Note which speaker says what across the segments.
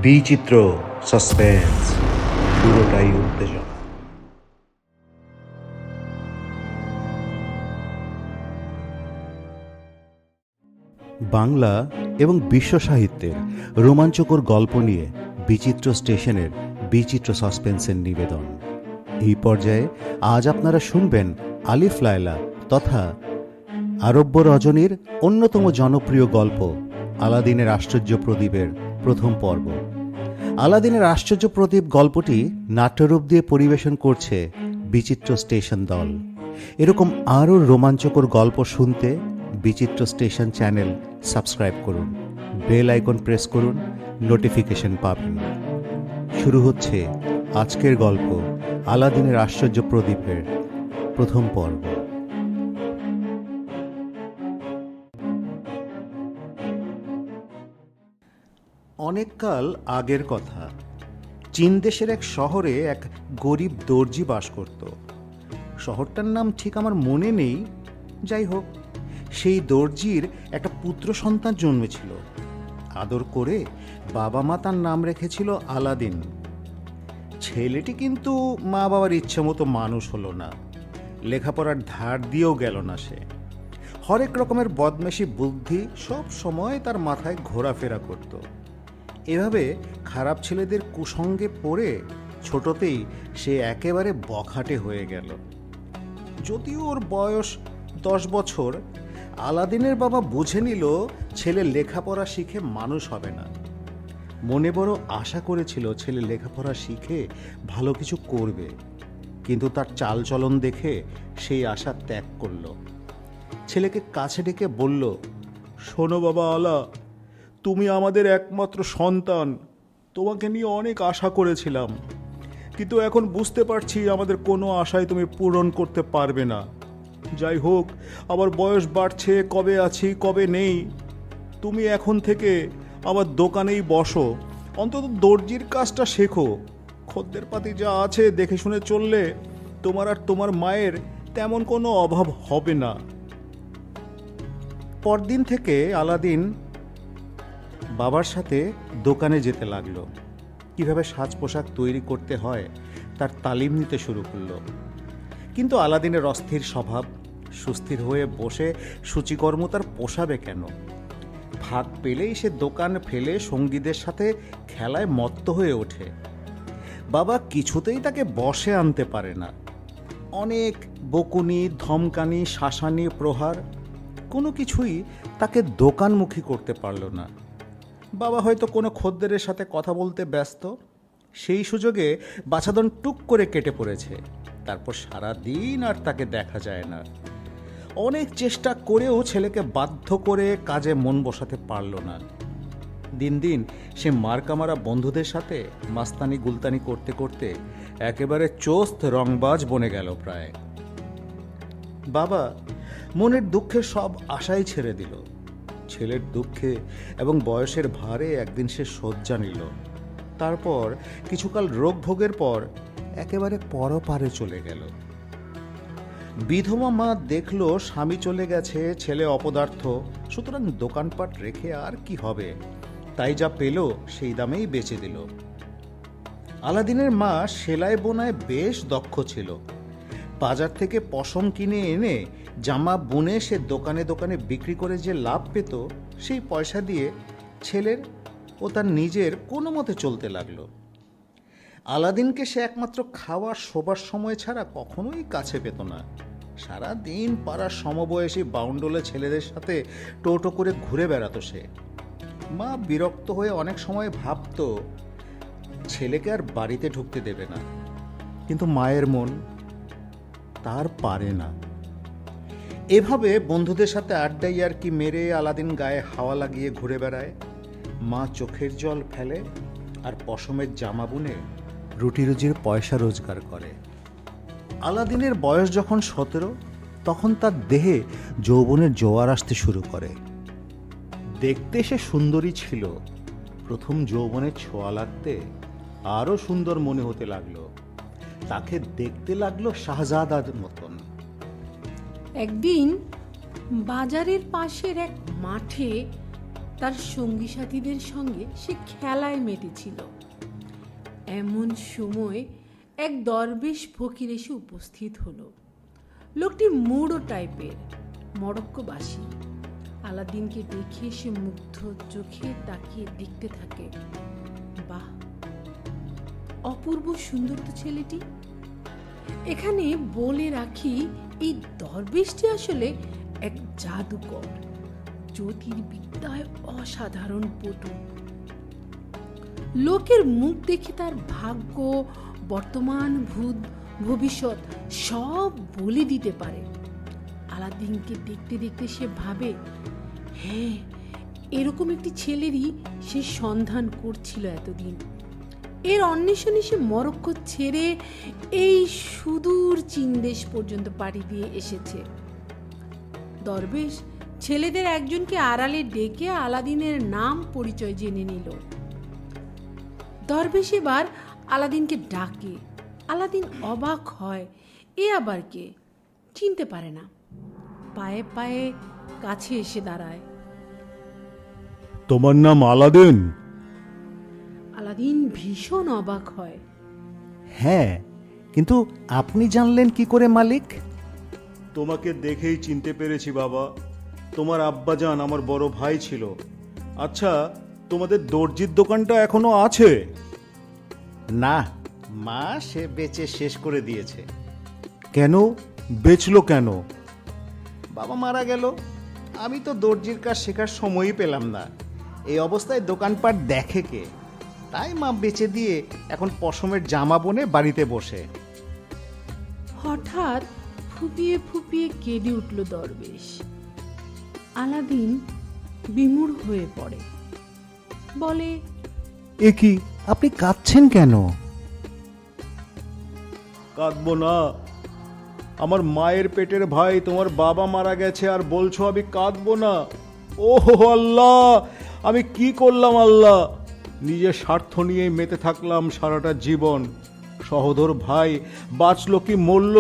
Speaker 1: বিচিত্র সাসপেন্স, পুরোটাই উত্তেজনা। বাংলা এবং বিশ্ব সাহিত্যের রোমাঞ্চকর গল্প নিয়ে বিচিত্র স্টেশনের বিচিত্র সাসপেন্সের নিবেদন। এই পর্যায়ে আজ আপনারা শুনবেন আলিফ লায়লা তথা আরব্য রজনীর অন্যতম জনপ্রিয় গল্প আলাদিনের আশ্চর্য প্রদীপের প্রথম পর্ব। আলাদিনের আশ্চর্য প্রদীপ গল্পটি নাট্যরূপ দিয়ে পরিবেশন করছে বিচিত্র স্টেশন দল। এরকম আরও রোমাঞ্চকর গল্প শুনতে বিচিত্র স্টেশন চ্যানেল সাবস্ক্রাইব করুন, বেল আইকন প্রেস করুন, নোটিফিকেশন পাবেন। শুরু হচ্ছে আজকের গল্প আলাদিনের আশ্চর্য প্রদীপের প্রথম পর্ব। অনেককাল আগের কথা, চীন দেশের এক শহরে এক গরিব দর্জি বাস করত। শহরটার নাম ঠিক আমার মনে নেই। যাই হোক, সেই দর্জির একটা পুত্র সন্তান জন্মেছিল। আদর করে বাবা মা তার নাম রেখেছিল আলাদিন। ছেলেটি কিন্তু মা বাবার ইচ্ছে মতো মানুষ হলো না, লেখাপড়ার ধার দিয়েও গেল না। সে হরেক রকমের বদমাশি বুদ্ধি সব সময় তার মাথায় ঘোরাফেরা করত। এভাবে খারাপ ছেলেদের কুসঙ্গে পড়ে ছোটতেই সে একেবারে বখাটে হয়ে গেল। যদিও ওর বয়স 10 বছর, আলাদিনের বাবা বুঝে নিল ছেলে লেখাপড়া শিখে মানুষ হবে না। মনে বড় আশা করেছিল ছেলে লেখাপড়া শিখে ভালো কিছু করবে, কিন্তু তার চালচলন দেখে সেই আশা ত্যাগ করল। ছেলেকে কাছে ডেকে বলল, শোনো বাবা আলা, তুমি আমাদের একমাত্র সন্তান। তোমাকে নিয়ে অনেক আশা করেছিলাম, কিন্তু এখন বুঝতে পারছি আমাদের কোনো আশাই তুমি পূরণ করতে পারবে না। যাই হোক, আমার বয়স বাড়ছে, কবে আছি কবে নেই। তুমি এখন থেকে আমার দোকানেই বসো, অন্তত দর্জির কাজটা শেখো। খদ্দের পাতি যা আছে দেখে শুনে চললে তোমার আর তোমার মায়ের তেমন কোনো অভাব হবে না। পরদিন থেকে আলাদিন বাবার সাথে দোকানে যেতে লাগলো। কিভাবে সাজ পোশাক তৈরি করতে হয় তার তালিম নিতে শুরু করলো। কিন্তু আলাদিনের অস্থির স্বভাব, সুস্থির হয়ে বসে সূচিকর্ম তার পোষাবে কেন? ভাগ পেলেই সে দোকান ফেলে সঙ্গীদের সাথে খেলায় মত্ত হয়ে ওঠে। বাবা কিছুতেই তাকে বশে আনতে পারে না। অনেক বকুনি, ধমকানি, শাসানি, প্রহার, কোনো কিছুই তাকে দোকানমুখী করতে পারল না। বাবা হয়তো কোনো খদ্দেরের সাথে কথা বলতে ব্যস্ত, সেই সুযোগে বাছাধন টুক করে কেটে পড়েছে। তারপর সারা দিন আর তাকে দেখা যায় না। অনেক চেষ্টা করেও ছেলেকে বাধ্য করে কাজে মন বসাতে পারল না। দিন দিন সে মারকামারা বন্ধুদের সাথে মাস্তানি গুলতানি করতে করতে একেবারে চোস্ত রংবাজ বনে গেল প্রায়। বাবা মনের দুঃখে সব আশাই ছেড়ে দিল। ছেলের দুঃখে এবং বয়সের ভারে একদিন সে শয্যা নিল। তারপর কিছুকাল রোগ ভোগের পর একেবারে পরপারে চলে গেল। বিধবা মা দেখল স্বামী চলে গেছে, ছেলে অপদার্থ, সুতরাং দোকানপাট রেখে আর কি হবে, তাই যা পেল সেই দামেই বেচে দিল। আলাদিনের মা সেলাই বোনায় বেশ দক্ষ ছিল। বাজার থেকে পশম কিনে এনে জামা বুনে সে দোকানে দোকানে বিক্রি করে যে লাভ পেত, সেই পয়সা দিয়ে ছেলের ও তার নিজের কোনো মতে চলতে লাগলো। আলাদিনকে সে একমাত্র খাওয়া শোবার সময় ছাড়া কখনোই কাছে পেত না। সারা দিন পাড়ার সমবয়সী বাউন্ডলে ছেলেদের সাথে টোটো করে ঘুরে বেড়াতো সে। মা বিরক্ত হয়ে অনেক সময় ভাবত ছেলেকে আর বাড়িতে ঢুকতে দেবে না, কিন্তু মায়ের মন তার পারে না। এভাবে বন্ধুদের সাথে আড্ডাই আর কি মেরে আলাদিন গায়ে হাওয়া লাগিয়ে ঘুরে বেড়ায়। মা চোখের জল ফেলে আর পশমের জামা বুনে রুটি রুজির পয়সা রোজগার করে। আলাদিনের বয়স যখন 17, তখন তার দেহে যৌবনের জোয়ার আসতে শুরু করে। দেখতে সে সুন্দরী ছিল। প্রথম যৌবনের ছোঁয়া লাগতে আরও সুন্দর মনে হতে লাগলো। তাকে দেখতে লাগলো শাহজাদার মতন।
Speaker 2: একদিন বাজারের পাশের এক মাঠে তার সঙ্গী সাথীদের সঙ্গে সে খেলায় মেতেছিল। এমন সময় এক দরবেশ ফকির এসে উপস্থিত হলো। লোকটি মুড়ো টাইপের, মরক্কোবাসী। আলাদিনকে দেখে সে মুগ্ধ চোখে তাকিয়ে দেখতে থাকে। বাহ, অপূর্ব সুন্দর তো ছেলেটি। এখানে বলে রাখি, এই দরবেশটি আসলে এক জাদুকর, জ্যোতির্বিদ্যায় অসাধারণ পটু। লোকের মুখ দেখে তার ভাগ্য, বর্তমান, ভবিষ্যৎ সব বলে দিতে পারে। আলাদিনকে দেখতে দেখতে সে ভাবে, হ্যাঁ, এরকম একটি ছেলেরই সে সন্ধান করছিল এতদিন। এর অন্বেষণে সে মরক্কো ছেড়ে এই সুদূর চীন দেশ পর্যন্ত পাড়ি দিয়ে এসেছে। দরবেশ ছেলেদের একজনকে আড়ালে ডেকে আলাদিনের নাম পরিচয় জেনে নিল। দরবেশ এবার আলাদিনকে ডাকে। আলাদিন অবাক হয়, এ আবার কে? চিনতে পারে না। পায়ে পায়ে কাছে এসে দাঁড়ায়।
Speaker 1: তোমার নাম আলাদিন?
Speaker 2: আলাদিন ভীষণ অবাক হয়।
Speaker 1: হ্যাঁ, কিন্তু আপনি জানলেন কি করে মালিক? তোমাকে দেখেই চিনতে পেরেছি বাবা। তোমার আব্বাজান আমার বড় ভাই ছিল। আচ্ছা, তোমাদের দর্জির দোকানটা এখনো আছে? না, মা সে বেচে শেষ করে দিয়েছে। কেন বেচলো কেন? বাবা মারা গেল। আমি তো দর্জির কাজ শেখার সময়ই পেলাম না। এই অবস্থায় দোকানপাট দেখে কে? তাই মা বেচে দিয়ে এখন পশমের জামা বনে বাড়িতে বসে।
Speaker 2: হঠাৎ ফুপিয়ে ফুপিয়ে কেঁদে উঠল দরবেশ। আলাদিন বিমূঢ় হয়ে পড়ে, বলে,
Speaker 1: এ কি, আপনি কাঁদছেন কেন? কাঁদবো না? আমার মায়ের পেটের ভাই তোমার বাবা মারা গেছে আর বলছো আমি কাঁদবো না? ওহো আল্লাহ, আমি কি করলাম আল্লাহ? নিজের স্বার্থ নিয়েই মেতে থাকলাম সারাটা জীবন। সহোদর ভাই বাঁচলো কি মরল,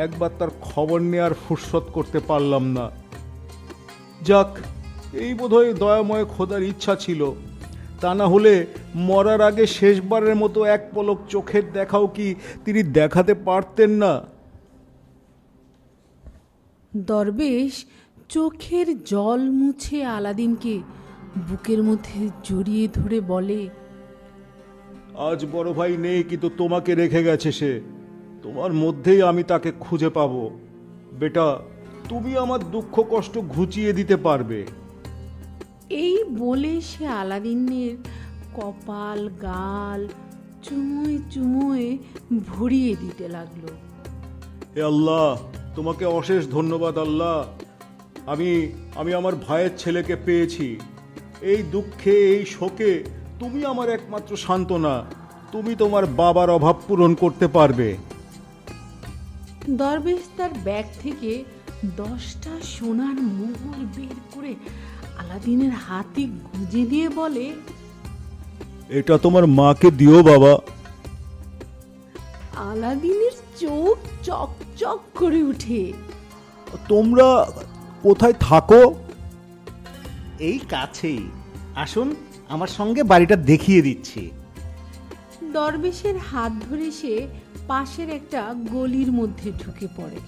Speaker 1: একবার তার খবর নেওয়ার ফুরসত করতে পারলাম না। যাক, এই বোধহয় দয়াময় খোদার ইচ্ছা ছিল। তা না হলে মরার আগে শেষবারের মতো এক পলক চোখের দেখাও কি তিনি দেখাতে পারতেন না?
Speaker 2: দরবেশ চোখের জল মুছে আলাদিনকে বুকের মধ্যে জড়িয়ে ধরে বলে,
Speaker 1: আজ বড় ভাই নেই, কিন্তু তোমাকে রেখে গেছে সে। তোমার মধ্যেই আমি তাকে খুঁজে পাবো। বেটা, তুমি আমার দুঃখ কষ্ট ঘুচিয়ে দিতে পারবে।
Speaker 2: এই বলে সে আলাদিনের কপাল, গাল চুমোয় চুমোয় ভরিয়ে দিতে লাগলো।
Speaker 1: হে আল্লাহ, তোমাকে অশেষ ধন্যবাদ আল্লাহ। আমি আমার ভাইয়ের ছেলেকে পেয়েছি। এই দুঃখে, এই শোকে তুমি আমার একমাত্র সান্ত্বনা। তুমি তোমার বাবার অভাব পূরণ করতে পারবে।
Speaker 2: দরবেশ তার ব্যাগ থেকে 10টা সোনার মোহর বের করে আলাদিনের হাতে গুঁজে দিয়ে বলে,
Speaker 1: এটা তোমার মাকে দিও বাবা।
Speaker 2: আলাদিনের চোখ চকচক করে উঠে।
Speaker 1: তোমরা কোথায় থাকো? এই কাছেই, আসুন আমার সঙ্গে বাড়িটা দেখিয়ে দিচ্ছি।
Speaker 2: দরবেশের হাত ধরে সে পাশের একটা গলির মধ্যে ঢুকে পড়ে।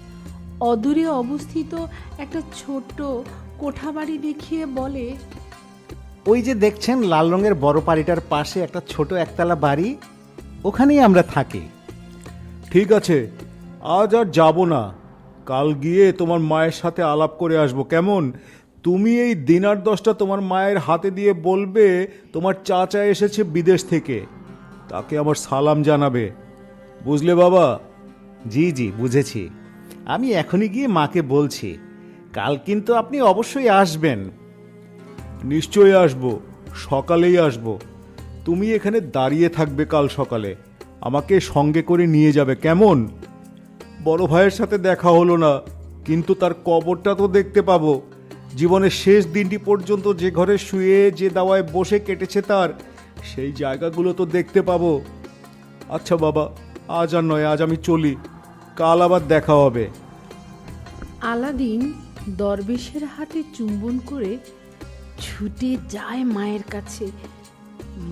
Speaker 2: অদূরে অবস্থিত একটা ছোট্ট কোঠাবাড়ি দেখিয়ে বলে,
Speaker 1: ওই যে দেখছেন লাল রঙের বড় বাড়িটার পাশে একটা ছোট একতলা বাড়ি, ওখানেই আমরা থাকি। ঠিক আছে, আজ আর যাব না। কাল গিয়ে তোমার মায়ের সাথে আলাপ করে আসবো, কেমন? তুমি এই দিনার 10টা তোমার মায়ের হাতে দিয়ে বলবে তোমার চাচা এসেছে বিদেশ থেকে, তাকে আমার সালাম জানাবে। বুঝলে বাবা? জি জি, বুঝেছি। আমি এখনই গিয়ে মাকে বলছি। কাল কিন্তু আপনি অবশ্যই আসবেন। নিশ্চয়ই আসবো, সকালেই আসবো। তুমি এখানে দাঁড়িয়ে থাকবে কাল সকালে, আমাকে সঙ্গে করে নিয়ে যাবে, কেমন? বড় ভাইয়ের সাথে দেখা হলো না, কিন্তু তার কবরটা তো দেখতে পাবো। জীবনের শেষ দিনটি পর্যন্ত যে ঘরে শুয়ে যে দাওয়ায় বসে কেটেছে তার, সেই জায়গাগুলো তো দেখতে পাবো। আচ্ছা বাবা, আজ আর নয়, আজ আমি চলি, কাল আবার দেখা হবে।
Speaker 2: আলাদিন দরবেশের হাতে চুম্বন করে ছুটে যায় মায়ের কাছে।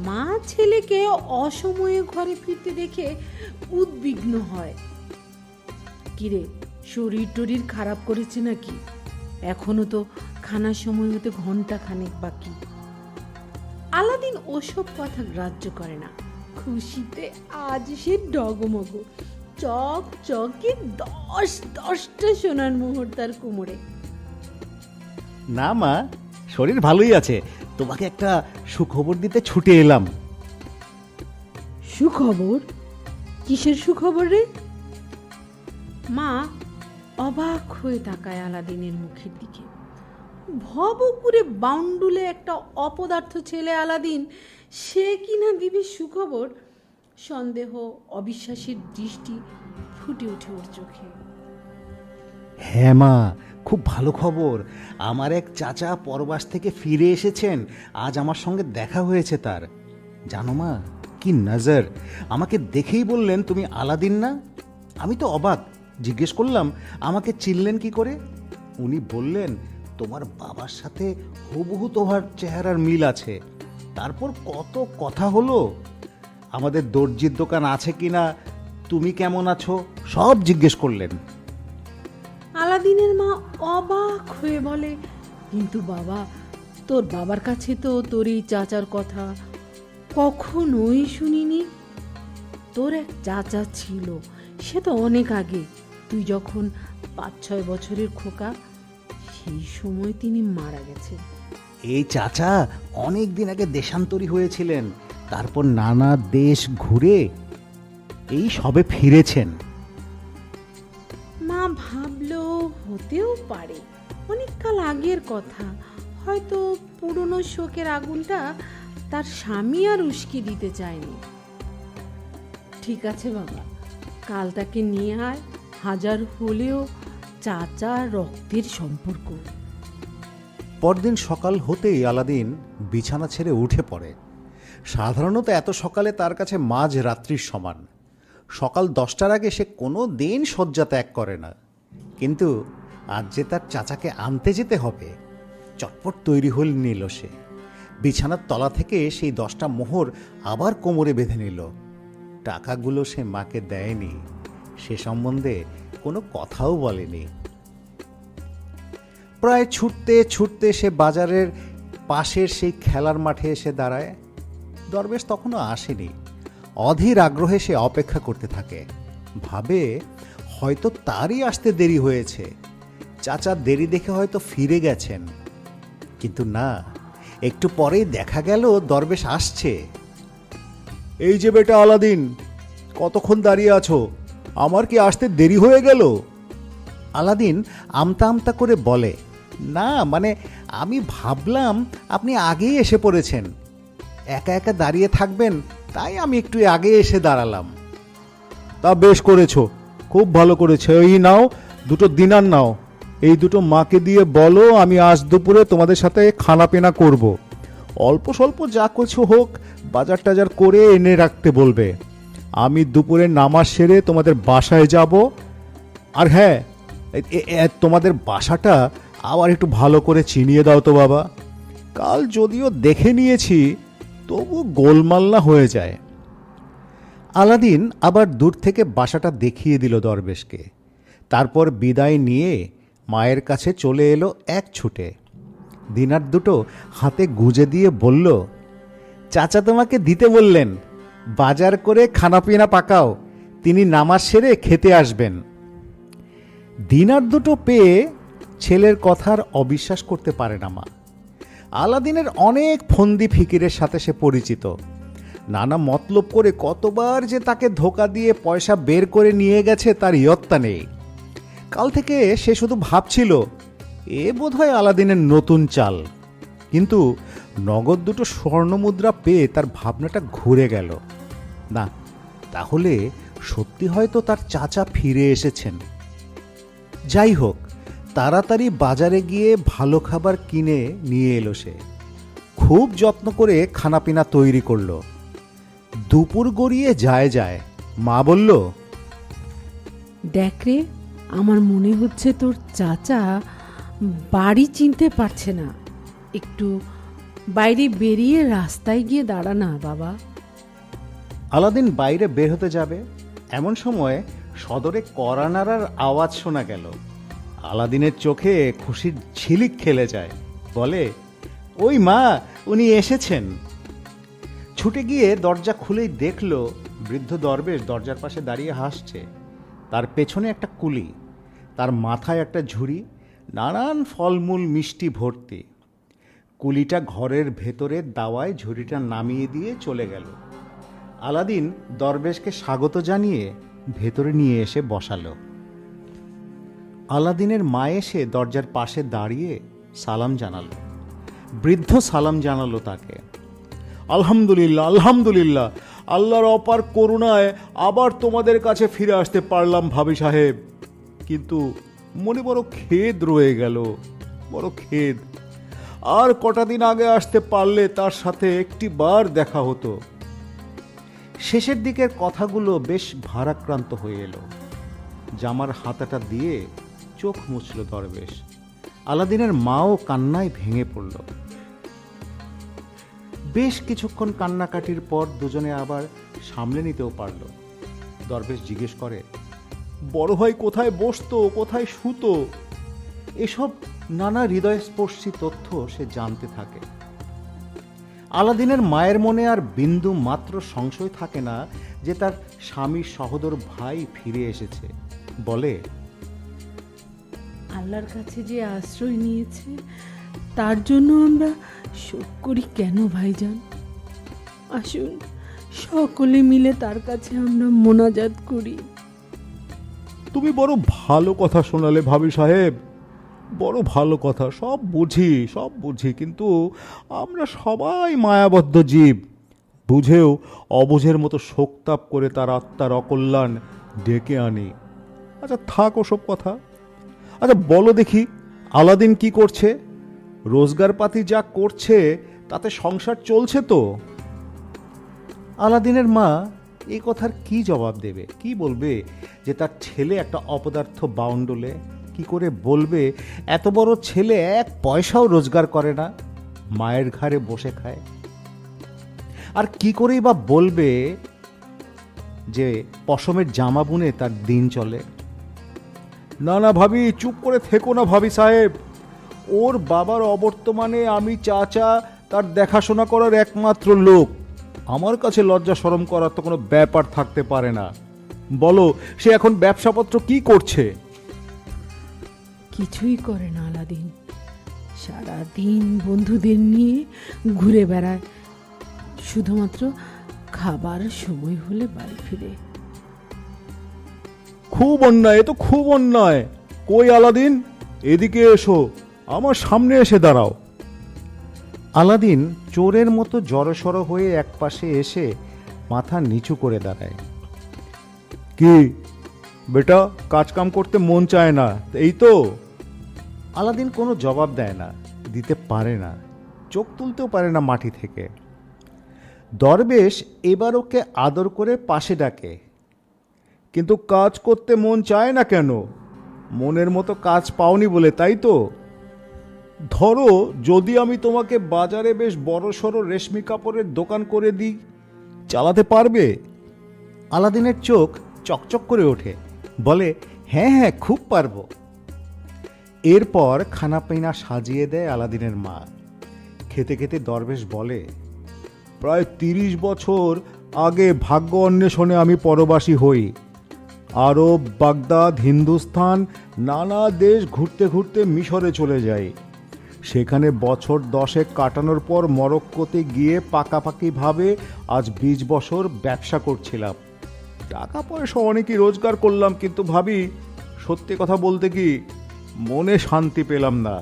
Speaker 2: মা ছেলেকে অসময়ে ঘরে ফিরতে দেখে উদ্বিগ্ন হয়। কিরে, শরীর টরীর খারাপ করেছে নাকি? এখনো তো খানার সময় হতে ঘন্টা খানেক বাকি। আলাদিন ওসব কথা গ্রাহ্য করে না। খুশিতে আজ সে ডগমগ, চক চকে 10-10টা সোনার মোহর তার কোমরে।
Speaker 1: না মা, শরীর ভালোই আছে। তোমাকে একটা সুখবর দিতে ছুটে এলাম।
Speaker 2: সুখবর? কিসের সুখবর রে? মা অবাক হয়ে তাকায় আলাদিনের মুখের দিকে। ভবকুরে বাউন্ডুলে একটা অপদার্থ ছেলে আলাদিন, সে কিনা দিবে সুখবর? সন্দেহ, অবিশ্বাসের দৃষ্টি ফুটে ওঠে ওর চোখে।
Speaker 1: হ্যাঁ মা, খুব ভালো খবর। আমার এক চাচা পরবাস থেকে ফিরে এসেছেন। আজ আমার সঙ্গে দেখা হয়েছে তার। জানো মা, কি নজর! আমাকে দেখেই বললেন, তুমি আলাদিন না? আমি তো অবাক, জিজ্ঞেস করলাম আমাকে চিনলেন কি করে। উনি বললেন, তোমার বাবার সাথে হুবহু তোমার চেহারার মিল আছে। তারপর কত কথা হলো। আমাদের দর্জির দোকান আছে কিনা, তুমি কেমন আছো, সব জিজ্ঞেস করলেন।
Speaker 2: আলাদিনের মা অবাক হয়ে বলে, কিন্তু বাবা, তোর বাবার কাছে তো তোর এই চাচার কথা কখনোই শুনিনি। তোর এক চাচা ছিল, সে তো অনেক আগে, তুই যখন 5-6 বছরের খোকা, সেই সময় তিনি মারা গেছেন।
Speaker 1: এই চাচা অনেক দিন আগে দেশান্তরী হয়েছিলেন, তারপর নানা দেশ ঘুরে এই সবে ফিরেছেন।
Speaker 2: মা ভাবলো হতেও পারে অনেককাল আগের কথা, হয়তো পুরনো শোকের আগুনটা তার স্বামী আর উস্কে দিতে চায়নি। ঠিক আছে বাবা, কাল তাকে নিয়ে আয়, হাজার হলেও চাচা রক্তের সম্পর্ক।
Speaker 1: পরদিন সকাল হতেই আলাদিন বিছানা ছেড়ে উঠে পড়ে। সাধারণত এত সকালে তার কাছে মাঝ রাত্রির সমান। সকাল 10টার আগে সে কোনো দিন শয্যা ত্যাগ করে না। কিন্তু আজ যে তার চাচাকে আনতে যেতে হবে, চটপট তৈরি হয়ে নিল সে। বিছানার তলা থেকে সেই 10টা মোহর আবার কোমরে বেঁধে নিল। টাকাগুলো সে মাকে দেয়নি, সে সম্বন্ধে কোনো কথাও বলেনি। প্রায় ছুটতে ছুটতে সে বাজারের পাশের সেই খেলার মাঠে এসে দাঁড়ায়। দরবেশ তখনও আসেনি। অধীর আগ্রহে সে অপেক্ষা করতে থাকে, ভাবে হয়তো তারই আসতে দেরি হয়েছে, চাচা দেরি দেখে হয়তো ফিরে গেছেন। কিন্তু না, একটু পরেই দেখা গেল দরবেশ আসছে। এই যে বেটা আলাদিন, কতক্ষণ দাঁড়িয়ে আছো? আমার কি আসতে দেরি হয়ে গেল? আলাদিন আমতা আমতা করে বলে, না মানে আমি ভাবলাম আপনি আগেই এসে পড়েছেন, একা একা দাঁড়িয়ে থাকবেন, তাই আমি একটু আগে এসে দাঁড়ালাম। তা বেশ করেছো, খুব ভালো করেছো। এই নাও, 2টো দিনার নাও। এই 2টো মাকে দিয়ে বলো আমি আজ দুপুরে তোমাদের সাথে খানা পেনা করব। অল্প স্বল্প যা কিছু হোক বাজার টাজার করে এনে রাখতে বলবে। আমি দুপুরে নামাজ সেরে তোমাদের বাসায় যাব। আর হ্যাঁ, তোমাদের বাসাটা আবার একটু ভালো করে চিনিয়ে দাও তো বাবা। কাল যদিও দেখে নিয়েছি, তবু গোলমাল না হয়ে যায়। আলাদিন আবার দূর থেকে বাসাটা দেখিয়ে দিল দরবেশকে। তারপর বিদায় নিয়ে মায়ের কাছে চলে এলো এক ছুটে। দিনার 2টো হাতে গুজে দিয়ে বলল, চাচা তোমাকে দিতে বললেন, বাজার করে খানাপিনা পাকাও, তিনি নামাজ সেরে খেতে আসবেন। দিনার 2টো পেয়ে ছেলের কথার অবিশ্বাস করতে পারে না মা। আলাদিনের অনেক ফন্দি ফিকিরের সাথে সে পরিচিত। নানা মতলব করে কতবার যে তাকে ধোকা দিয়ে পয়সা বের করে নিয়ে গেছে তার ইয়ত্তা নেই। কাল থেকে সে শুধু ভাবছিল, এ বোধহয় আলাদিনের নতুন চাল। কিন্তু নগদ 2টো স্বর্ণমুদ্রা পেয়ে তার ভাবনাটা ঘুরে গেল। না, তাহলে সত্যি হয়তো তার চাচা ফিরে এসেছেন। যাই হোক, তাড়াতাড়ি বাজারে গিয়ে ভালো খাবার কিনে নিয়ে এলো সে। খুব যত্ন করে খানাপিনা তৈরি করলো। দুপুর গড়িয়ে যায়, মা বলল,
Speaker 2: দেখ রে, আমার মনে হচ্ছে তোর চাচা বাড়ি চিনতে পারছে না, একটু বাইরে বেরিয়ে রাস্তায় গিয়ে দাঁড়া না বাবা।
Speaker 1: আলাদিন বাইরে বের হতে যাবে, এমন সময় সদরে কড়া নাড়ার আওয়াজ শোনা গেল। আলাদিনের চোখে খুশির ঝিলিক খেলে যায়, বলে, ওই মা, উনি এসেছেন। ছুটে গিয়ে দরজা খুলেই দেখল বৃদ্ধ দরবেশ দরজার পাশে দাঁড়িয়ে হাসছে। তার পেছনে একটা কুলি, তার মাথায় একটা ঝুড়ি, নানান ফলমূল মিষ্টি ভর্তি। কুলিটা ঘরের ভেতরে দাওয়ায় ঝুড়িটা নামিয়ে দিয়ে চলে গেল। আলাদিন দরবেশকে স্বাগত জানিয়ে ভেতরে নিয়ে এসে বসালো। আলাদিনের মা এসে দরজার পাশে দাঁড়িয়ে সালাম জানালো। বৃদ্ধ সালাম জানালো তাকে। আলহামদুলিল্লাহ, আলহামদুলিল্লাহ, আল্লাহর অপার করুণায় আবার তোমাদের কাছে ফিরে আসতে পারলাম ভাবি সাহেব। কিন্তু মনে বড় খেদ রয়ে গেল, বড় খেদ। আর কটা দিন আগে আসতে পারলে তার সাথে একটি বার দেখা হতো। শেষের দিকের কথাগুলো বেশ ভারাক্রান্ত হয়ে এলো। জামার হাতাটা দিয়ে চোখ মুছল দরবেশ। আলাদিনের মাও কান্নায় ভেঙে পড়ল। বেশ কিছুক্ষণ কান্নাকাটির পর দুজনে আবার সামলে নিতেও পারল। দরবেশ জিজ্ঞেস করে, বড় ভাই কোথায় বসতো, কোথায় শুতো? এসব নানা হৃদয়স্পর্শী তথ্য সে জানতে থাকে। আলাদিনের মায়ের মনে আর বিন্দু মাত্র সংশয় থাকে না যে তার স্বামীর সহোদর ভাই ফিরে এসেছে। বলে,
Speaker 2: আল্লাহর কাছে যে আশ্রয় নিয়েছে তার জন্য আমরা শোক করি কেন ভাইজান? আসুন সকলে মিলে তার কাছে আমরা মোনাজাত করি।
Speaker 1: তুমি বড় ভালো কথা শোনালে ভাবি সাহেব, বড় ভালো কথা। সব বুঝি, সব বুঝি, কিন্তু আমরা সবাই মায়াবদ্ধ জীব। বুঝেও অবুঝের মতো শোকতাপ করে তার আত্মার অকল্যাণ ডেকে আনি। আচ্ছা থাক ওসব কথা। আচ্ছা বলো দেখি, আলাদিন কি করছে? রোজগারপাতি যা করছে তাতে সংসার চলছে তো? আলাদিনের মা এই কথার কি জবাব দেবে? কি বলবে যে তার ছেলে একটা অপদার্থ বাউন্ডলে? কি করে বলবে এত বড় ছেলে এক পয়সাও রোজগার করে না, মায়ের ঘাড়ে বসে খায়? আর কি করেই বা বলবে যে পশমের জামা বুনে তার দিন চলে? না না ভাবি, চুপ করে থেকো না ভাবি সাহেব। ওর বাবার অবর্তমানে আমি চাচা, তার দেখাশোনা করার একমাত্র লোক। আমার কাছে লজ্জা শরম করার তো কোনো ব্যাপার থাকতে পারে না। বলো, সে এখন ব্যবসাপত্র কি করছে?
Speaker 2: কিছুই করে না আলাদিন, সারাদিন বন্ধুদের নিয়ে ঘুরে বেড়ায়, শুধুমাত্র খাবার সময় হলে বাড়ি ফিরে।
Speaker 1: খুব অন্যায়, এ তো খুব অন্যায়। কই আলাদিন, এদিকে এসো, আমার সামনে এসে দাঁড়াও। আলাদিন চোরের মতো জড়সড় হয়ে একপাশে এসে মাথা নিচু করে দাঁড়ায়। কি বেটা, কাজকাম করতে মন চায় না, এই তো? আলাদিন কোনো জবাব দেয় না, দিতে পারে না, চোখ তুলতেও পারে না মাটি থেকে। দরবেশ এবার ওকে আদর করে পাশে ডাকে। কিন্তু কাজ করতে মন চায় না কেন? মনের মতো কাজ পাওনি বলে, তাই তো? ধরো যদি আমি তোমাকে বাজারে বেশ বড়সড় রেশমি কাপড়ের দোকান করে দিই, চালাতে পারবে? আলাদিনের চোখ চকচক করে ওঠে, বলে, হ্যাঁ হ্যাঁ, খুব পারবো। এরপর খানাপিনা সাজিয়ে দেয় আলাদিনের মা। খেতে খেতে দরবেশ বলে, প্রায় 30 বছর আগে ভাগ্য অন্বেষণে আমি পরবাসী হই। আরব, বাগদাদ, হিন্দুস্থান, নানা দেশ ঘুরতে ঘুরতে মিশরে চলে যাই। সেখানে বছর 10 কাটানোর পর মরক্কোতে গিয়ে পাকাপাকিভাবে আজ 20 বছর ব্যবসা করছিলাম। টাকা পয়সা অনেকই রোজগার করলাম, কিন্তু ভাবি, সত্যি কথা বলতে কি, মনে শান্তি পেলাম না।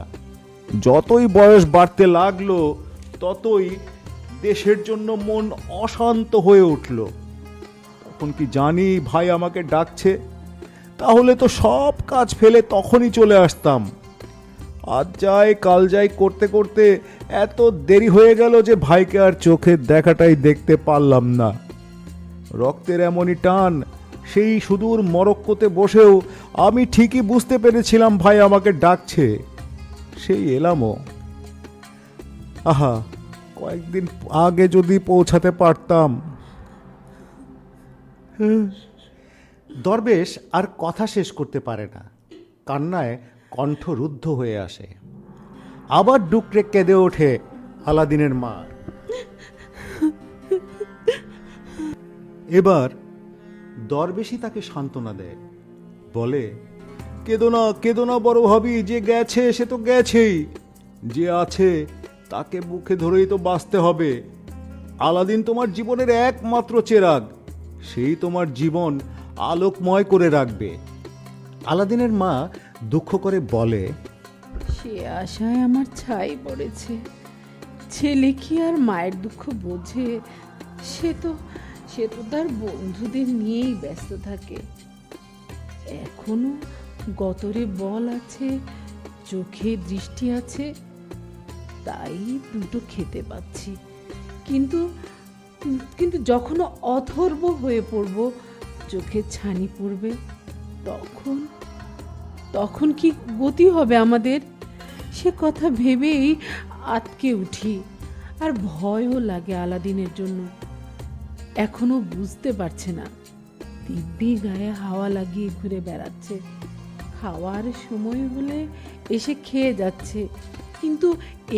Speaker 1: যতই বয়স বাড়তে লাগলো ততই দেশের জন্য মন অশান্ত হয়ে উঠল। তখন কি জানি ভাই আমাকে ডাকছে, তাহলে তো সব কাজ ফেলে তখনই চলে আসতাম। আজ যাই কাল যাই করতে করতে এত দেরি হয়ে গেল যে ভাইকে আর চোখের দেখাটাই দেখতে পারলাম না। রক্তের এমনই টান, সেই সুদূর মরক্কোতে বসেও আমি ঠিকই বুঝতে পেরেছিলাম ভাই আমাকে ডাকছে, সেই এলামও। আহা, কয়েকদিন আগে যদি পৌঁছাতে পারতাম। দরবেশ আর কথা শেষ করতে পারে না, কান্নায় কণ্ঠ রুদ্ধ হয়ে আসে। আবার ডুকরে কেঁদে ওঠে আলাদিনের মা। এবার দরবেশই তাকে সান্ত্বনা দেয়, বলে, কেঁদো না বড় ভাবি, যে গেছে সে তো গেছেই, যে আছে তাকে বুকে ধরেই তো বাঁচতে হবে। আলাদিন তোমার জীবনের একমাত্র চেরাগ, সেই তোমার জীবন আলোকময় করে রাখবে। আলাদিনের মা দুঃখ করে বলে,
Speaker 2: সে আশায় আমার ছাই পড়েছে। ছেলে কি আর মায়ের দুঃখ বোঝে? সে তো তার বন্ধুদের নিয়েই ব্যস্ত থাকে। এখনো গতরে বল আছে, চোখে দৃষ্টি আছে, তাই দুটো খেতে পাচ্ছি। কিন্তু কিন্তু যখন অথর্ব হয়ে পড়ব, চোখে ছানি পড়বে, তখন কি গতি হবে আমাদের? সে কথা ভেবেই আতকে উঠি, আর ভয়ও লাগে আলাদিনের জন্য। এখনো বুঝতে পারছে না, দিব্যি গায়ে হাওয়া লাগিয়ে ঘুরে বেড়াচ্ছে। খাওয়ার সময় হলে এসে খেয়ে যাচ্ছে, কিন্তু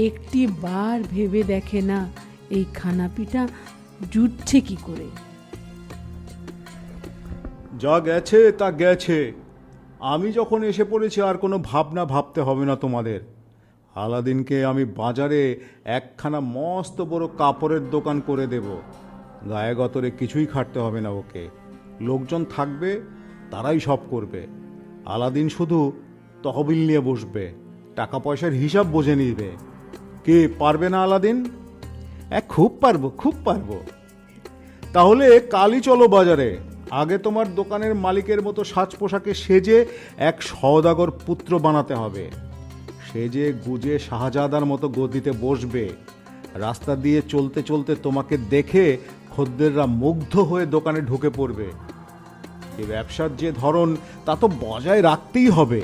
Speaker 2: একটি বার ভেবে দেখে না এই খানাপিটা জুটছে কি করে।
Speaker 1: যা গেছে তা গেছে, আমি যখন এসে পড়েছি আর কোনো ভাবনা ভাবতে হবে না তোমাদের। আলাদিনকে আমি বাজারে একখানা মস্ত বড় কাপড়ের দোকান করে দেব। গায়ে গতরে কিছুই খাটতে হবে না ওকে, লোকজন থাকবে, তারাই সব করবে। আলাদিন শুধু তহবিল নিয়ে বসবে, টাকা পয়সার হিসাব বুঝে নিবে। কে পারবে না আলাদিন? খুব পারবো। তাহলে কালই চলো বাজারে। আগে তোমার দোকানের মালিকের মতো সাজ পোশাকে সেজে এক সওদাগর পুত্র বানাতে হবে। সেজে গুজে শাহজাদার মতো গদিতে বসবে। রাস্তা দিয়ে চলতে চলতে তোমাকে দেখে খদ্দেররা মুগ্ধ হয়ে দোকানে ঢুকে পড়বে। এই ব্যবসার যে ধরন, তা তো বজায় রাখতেই হবে।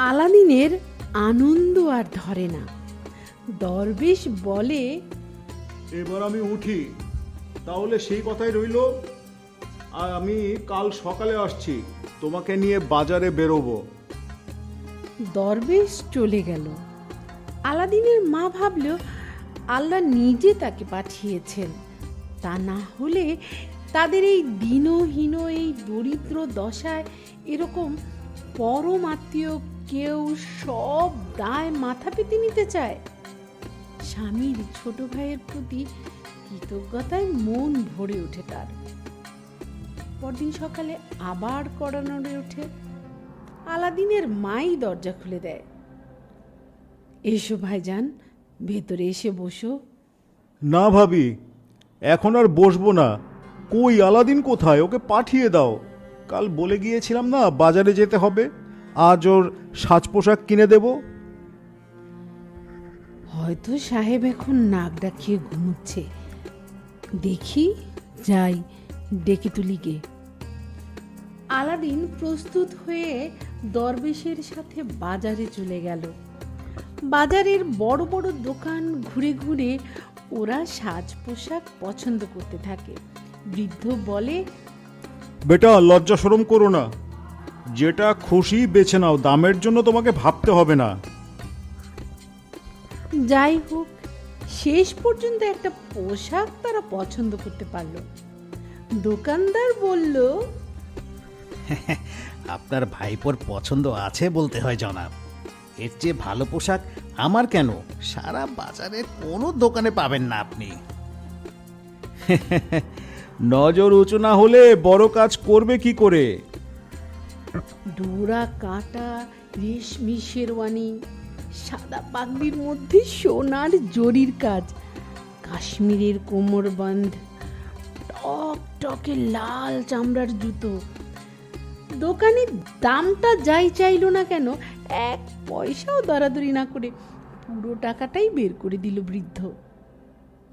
Speaker 2: আলাদিনের আনন্দ আর ধরে না। দরবেশ বলে,
Speaker 1: এবার আমি উঠি, তাহলে সেই কথাই রইল। আর আমি কাল সকালে আসছি, তোমাকে নিয়ে বাজারে বেরোবো।
Speaker 2: দরবেশ চলে গেল। আলাদিনের মা ভাবল আল্লাহ নিজে তাকে পাঠিয়েছেন, তা না হলে তাদের এই দীনহীন, এই দরিদ্র দশায় এরকম পরম আত্মীয় কেউ সব দায় মাথা পেতে নিতে চায়। স্বামীর ছোট ভাইয়ের প্রতি কৃতজ্ঞতায় মন ভরে ওঠে তার। পরদিন সকালে আবার কড়া নড়ে ওঠে। আলাদিনের মাই দরজা খুলে দেয়। এসো ভাইজান, ভেতরে এসে বসো।
Speaker 1: না ভাবি, এখন আর বসবো না। কই আলাদিন কোথায়? ওকে পাঠিয়ে দাও। কাল বলে গিয়েছিলাম না বাজারে যেতে হবে, আজ ওর সাজ পোশাক কিনে দেব।
Speaker 2: হয়তো সাহেব এখন নাক ডাকিয়ে ঘুমোচ্ছে, দেখি যাই, ডেকে তুলি গে। আলাদিন প্রস্তুত হয়ে দরবেশের সাথে বাজারে চলে গেল। বাজারের বড় বড় দোকান ঘুরে ঘুরে ওরা সাজ পোশাক পছন্দ করতে থাকে। বৃদ্ধ বলে,
Speaker 1: বেটা, লজ্জা শরম করো না, যেটা খুশি বেছে নাও, দামের জন্য তোমাকে ভাবতে হবে না।
Speaker 2: যাই হোক, শেষ পর্যন্ত একটা পোশাক তারা পছন্দ করতে পারলো। দোকানদার বলল,
Speaker 3: আপনার ভাইপোর পছন্দ আছে বলতে হয় জনাব। এর চেয়ে ভালো পোশাক আমার কেন, সারা বাজারে কোনো দোকানে পাবেন না আপনি।
Speaker 1: নজর উঁচু না হলে বড় কাজ করবে কি করে?
Speaker 2: ডোরা কাটা রেশমি শেরওয়ানি, সাদা পাগড়ির মধ্যে সোনার জরির কাজ, কাশ্মীরের কোমরবন্ধ, টক টকে লাল চামড়ার জুতো। দোকানের দামটা যাই চাইলো না কেন, এক পয়সাও দরাদরি না করে পুরো টাকাটাই বের করে দিল বৃদ্ধ।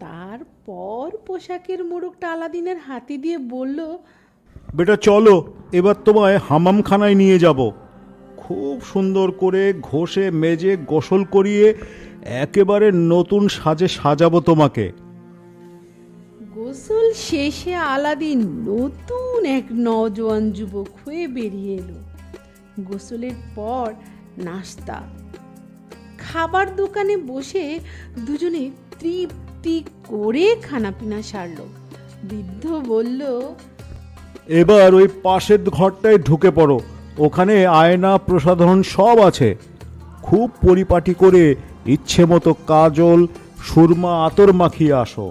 Speaker 2: তারপর পোশাকের মোড়কটা আলাদিনের হাতে দিয়ে বলল,
Speaker 1: বেটা চলো, এবার তোমায় হামামখানায় নিয়ে যাব। খুব সুন্দর করে ঘষে মেজে গোসল করিয়ে একেবারে নতুন সাজে সাজাবো তোমাকে।
Speaker 2: গোসল শেষে আলাদিন নতুন এক নওজোয়ান যুবক হয়ে বেরিয়ে এলো। গোসলের পর নাস্তা, খাবার দোকানে বসে দুজনে তৃপ্তি করে খানাপিনা সারলো। বৃদ্ধ বলল,
Speaker 1: এবার ওই পাশের ঘরটায় ঢুকে পড়ো, ওখানে আয়না প্রসাধন সব আছে। খুব পরিপাটি করে ইচ্ছে মতো কাজল সুরমা আতর মাখিয়ে আসো।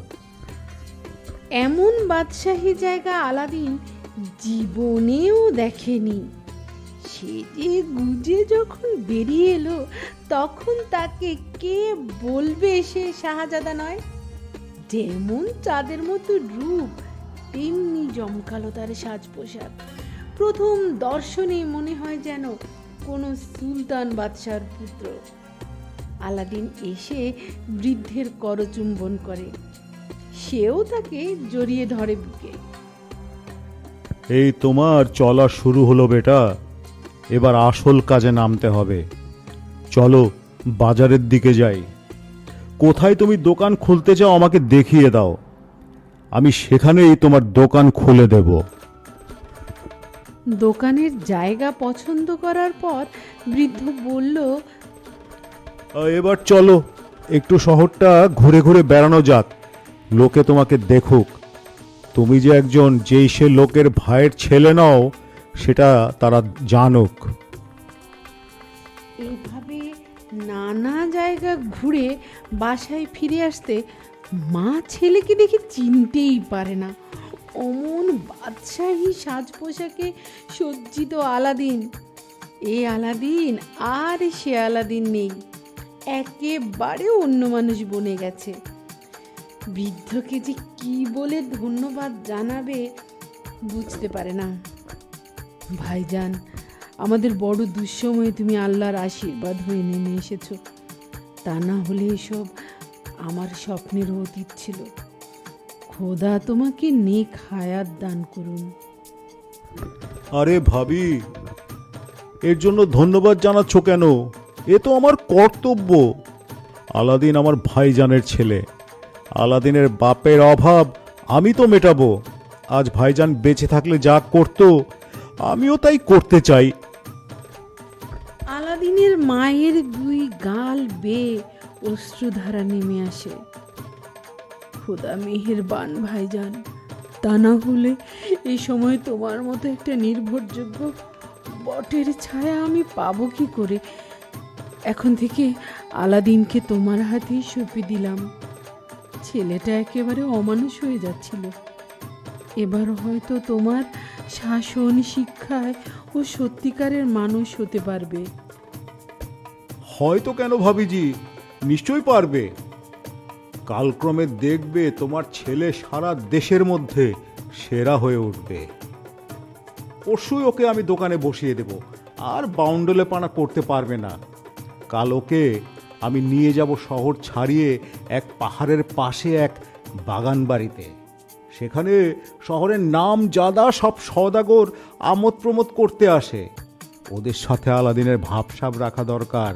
Speaker 2: এমন বাদশাহী জায়গা আলাদিন জীবনেও দেখেনি। সেজে গুজে যখন বেরিয়ে এলো, তখন তাকে কে বলবে সে শাহজাদা নয়? যেমন চাঁদের মতো রূপ, তেমনি জমকালো তার সাজ পোশাক। প্রথম দর্শনে মনে হয় যেন কোনো সুলতান বাদশার পুত্র। আলাদিন এসে বৃদ্ধের করচুম্বন করে, সেও তাকে জড়িয়ে ধরে বুকে।
Speaker 1: এই তোমার চলা শুরু হলো বেটা, এবার আসল কাজে নামতে হবে। চলো বাজারের দিকে যাই। কোথায় তুমি দোকান খুলতে চাও আমাকে দেখিয়ে দাও, আমি সেখানেই তোমার দোকান খুলে দেব।
Speaker 2: দোকানের জায়গা পছন্দ করার পর বৃদ্ধ বলল,
Speaker 1: এবার চলো একটু শহরটা ঘুরে ঘুরে বেড়ানো যাক, লোকে তোমাকে দেখুক। তুমি যে একজন যেই সে লোকের ভাইয়ের ছেলে নও সেটা তারা জানুক।
Speaker 2: এইভাবে নানা জায়গা ঘুরে বাসায় ফিরে আসতে মা ছেলেকে দেখে চিনতেই পারে না। অমন বাদশাহী সাজ পোশাকে সজ্জিত আলাদিন। এ আলাদিন আর সে আলাদিন নেই, একেবারে অন্য মানুষ বনে গেছে। বৃদ্ধকে যে কি বলে ধন্যবাদ জানাবে বুঝতে পারে না। ভাইজান, আমাদের বড় দুঃসময়ে তুমি আল্লাহর আশীর্বাদ হয়ে নেমে এসেছো। তা না হলে এসব আমার স্বপ্নের অতীত ছিল। খোদা তোমাকে নেক হায়াত দান করুন।
Speaker 1: আরে ভাবি, এর জন্য ধন্যবাদ জানাচ্ছ কেন? এ তো আমার কর্তব্য। আলাদিন আমার ভাইজানের ছেলে, আলাদিনের বাপের অভাব আমি তো মেটাবো। আজ ভাইজান বেঁচে থাকলে যা করতো আমিও তাই করতে চাই।
Speaker 2: আলাদিনের মায়ের দুই গাল বেয়ে অশ্রুধারা নেমে আসে। খোদা মেহেরবান ভাইজান, তা না হলে এই সময় তোমার মতো একটা নির্ভরযোগ্য বটের ছায়া আমি পাবো কি করে? এখন থেকে আলাদিনকে তোমার হাতেই সঁপে দিলাম। ছেলেটা একেবারে অমানুষ হয়ে যাচ্ছিল, এবার হয়তো তোমার শাসন শিক্ষায় ও সত্যিকারের মানুষ হতে পারবে।
Speaker 1: হয়তো কেন ভাবিজি, নিশ্চয়ই পারবে। কালক্রমে দেখবে তোমার ছেলে সারা দেশের মধ্যে সেরা হয়ে উঠবে। পরশুই ওকে আমি দোকানে বসিয়ে দেব, আর বাউন্ডলে পানা করতে পারবে না। কাল ওকে আমি নিয়ে যাব শহর ছাড়িয়ে এক পাহাড়ের পাশে এক বাগান বাড়িতে। সেখানে শহরের নাম জাদা সব সওদাগর আমোদ প্রমোদ করতে আসে। ওদের সাথে আলাদিনের ভাবসাব রাখা দরকার।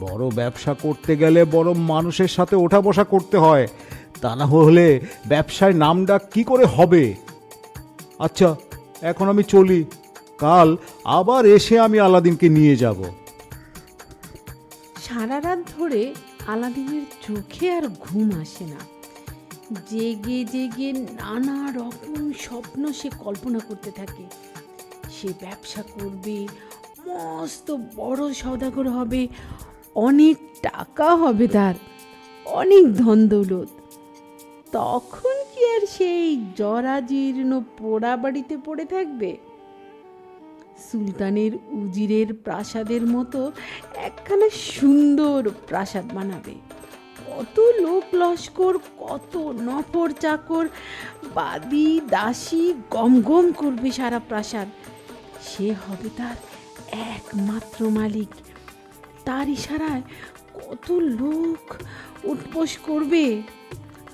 Speaker 1: বড় ব্যবসা করতে গেলে বড় মানুষের সাথে ওঠা বসা করতে হয়, তা না হলে ব্যবসায় নামডাক কি করে হবে? আচ্ছা, এখন আমি চলি, কাল আবার এসে আমি আলাদিনকে নিয়ে যাব।
Speaker 2: সারা রাত ধরে আলাদিনের চোখে আর ঘুম আসে না। জেগে জেগে নানা রকম স্বপ্ন সে কল্পনা করতে থাকে। সে ব্যবসা করবে, মস্ত বড় সওদাগর হবে, অনেক টাকা হবে তার, অনেক ধন দৌলত। তখন কি আর সেই জরাজীর্ণ পোড়া বাড়িতে পড়ে থাকবে? সুলতানের উজিরের প্রাসাদের মতো একখানা সুন্দর প্রাসাদ বানাবে। কত লোক লস্কর, কত নফর চাকর, বাদি দাসী গম গম করবে সারা প্রাসাদ। সে হবে তার একমাত্র মালিক। তার ইশারায় কত লোক উঠবোস করবে।